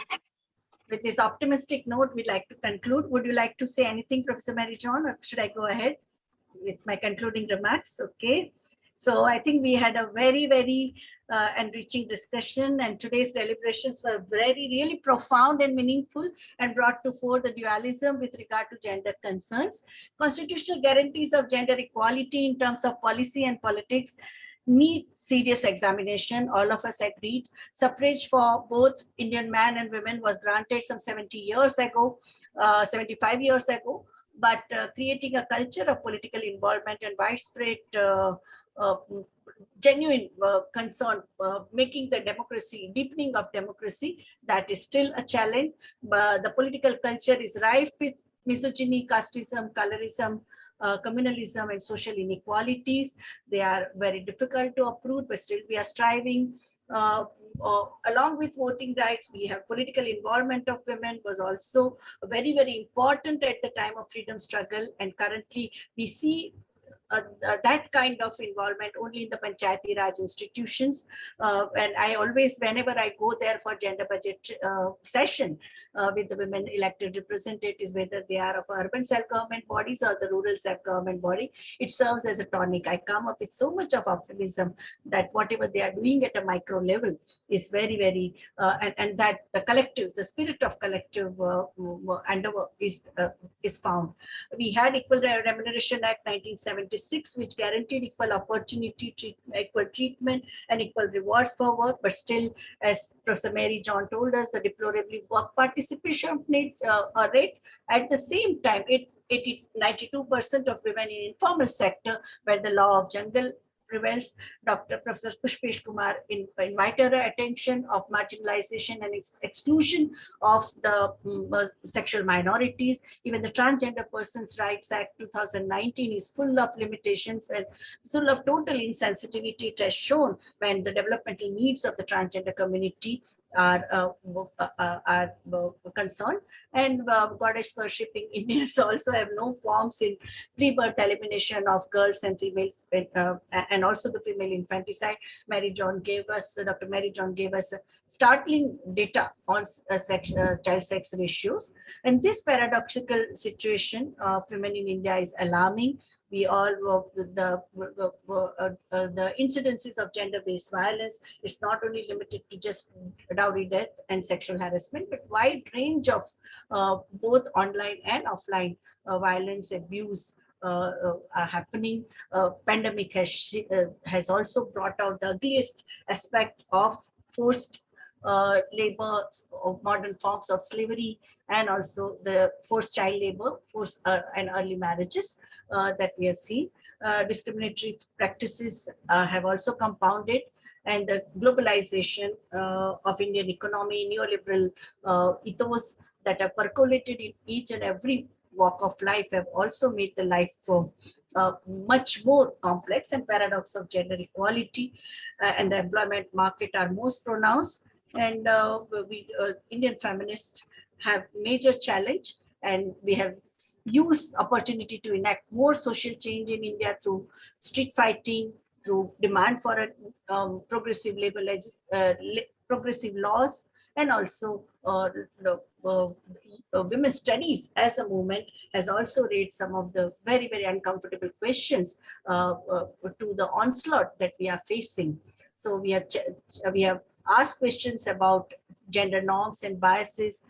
With this optimistic note, we'd like to conclude. Would you like to say anything, Professor Mary John, or should I go ahead with my concluding remarks? Okay. So I think we had a very, very enriching discussion, and today's deliberations were really profound and meaningful, and brought to fore the dualism with regard to gender concerns. Constitutional guarantees of gender equality in terms of policy and politics need serious examination. All of us agreed. Suffrage for both Indian men and women was granted some 70 years ago, 75 years ago. But creating a culture of political involvement and widespread genuine concern, making the democracy, deepening of democracy, that is still a challenge. The political culture is rife with misogyny, casteism, colorism, communalism, and social inequalities. They are very difficult to uproot, but still we are striving. Along with voting rights, we have political involvement of women was also very, very important at the time of freedom struggle. And currently we see that kind of involvement only in the Panchayati Raj institutions. And I always, whenever I go there for gender budget session with the women elected representatives, whether they are of urban self-government bodies or the rural self-government body, it serves as a tonic. I come up with so much of optimism that whatever they are doing at a micro level is very, very, and that the collective, the spirit of collective endeavor is found. We had Equal Remuneration Act 1976, which guaranteed equal opportunity, equal treatment, and equal rewards for work. But still, as Professor Mary John told us, the deplorably work participation rate at the same time, 92% of women in informal sector, where the law of jungle prevails. Professor Pushpesh Kumar invited our attention of marginalization and exclusion of the sexual minorities. Even the Transgender Persons Rights Act 2019 is full of limitations and full of total insensitivity. It has shown when the developmental needs of the transgender community are concerned. And goddess worshipping Indians also have no qualms in pre-birth elimination of girls and female, and also the female infanticide. Dr. Mary John gave us startling data on child sex ratios. And this paradoxical situation of women in India is alarming. We all, the incidences of gender-based violence is not only limited to just dowry death and sexual harassment, but wide range of both online and offline violence, abuse are happening. Pandemic has also brought out the ugliest aspect of forced labor, of modern forms of slavery, and also the forced child labor, forced and early marriages that we have seen. Discriminatory practices have also compounded, and the globalization of Indian economy, neoliberal ethos that have percolated in each and every walk of life have also made the life much more complex, and paradox of gender equality and the employment market are most pronounced. And Indian feminists have major challenge, and we have used opportunity to enact more social change in India through street fighting, through demand for a progressive labor progressive laws, and also women's studies as a movement has also raised some of the very, very uncomfortable questions to the onslaught that we are facing. So we have asked questions about gender norms and biases,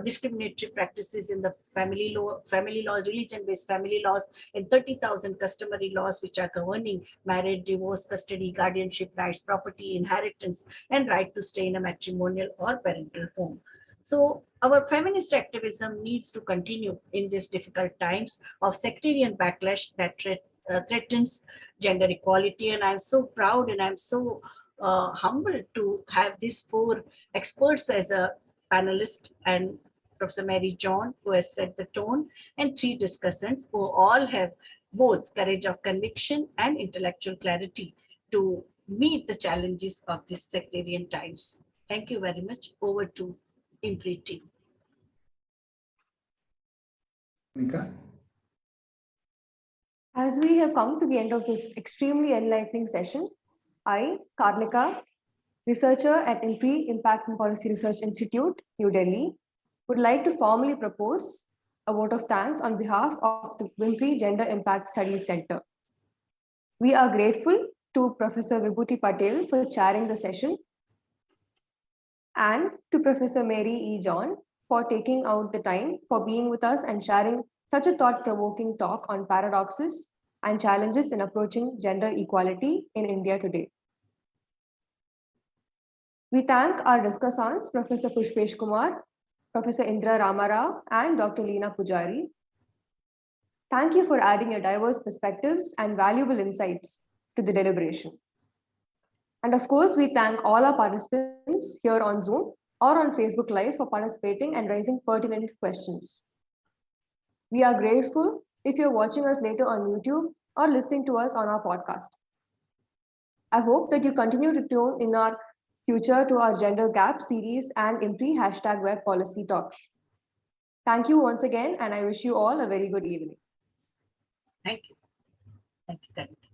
discriminatory practices in the family law, religion-based family laws, and 30,000 customary laws which are governing marriage, divorce, custody, guardianship rights, property, inheritance, and right to stay in a matrimonial or parental home. So our feminist activism needs to continue in these difficult times of sectarian backlash that threatens gender equality. And I'm so proud, and I'm so humbled to have these four experts as a panelist, and Professor Mary John, who has set the tone, and three discussants who all have both courage of conviction and intellectual clarity to meet the challenges of these sectarian times. Thank you very much. Over to IMPRI team. Nika? As we have come to the end of this extremely enlightening session, I, Karnika, researcher at IMPRI, Impact and Policy Research Institute, New Delhi, would like to formally propose a vote of thanks on behalf of the IMPRI Gender Impact Studies Center. We are grateful to Professor Vibhuti Patel for chairing the session and to Professor Mary E. John for taking out the time for being with us and sharing such a thought-provoking talk on paradoxes and challenges in approaching gender equality in India today. We thank our discussants, Professor Pushpesh Kumar, Professor Indira Ramarao, and Dr. Leena Pujari. Thank you for adding your diverse perspectives and valuable insights to the deliberation. And of course, we thank all our participants here on Zoom or on Facebook Live for participating and raising pertinent questions. We are grateful if you're watching us later on YouTube or listening to us on our podcast. I hope that you continue to tune in our future to our Gender Gap series and IMPRI #Web Policy Talks. Thank you once again, and I wish you all a very good evening. Thank you. Thank you.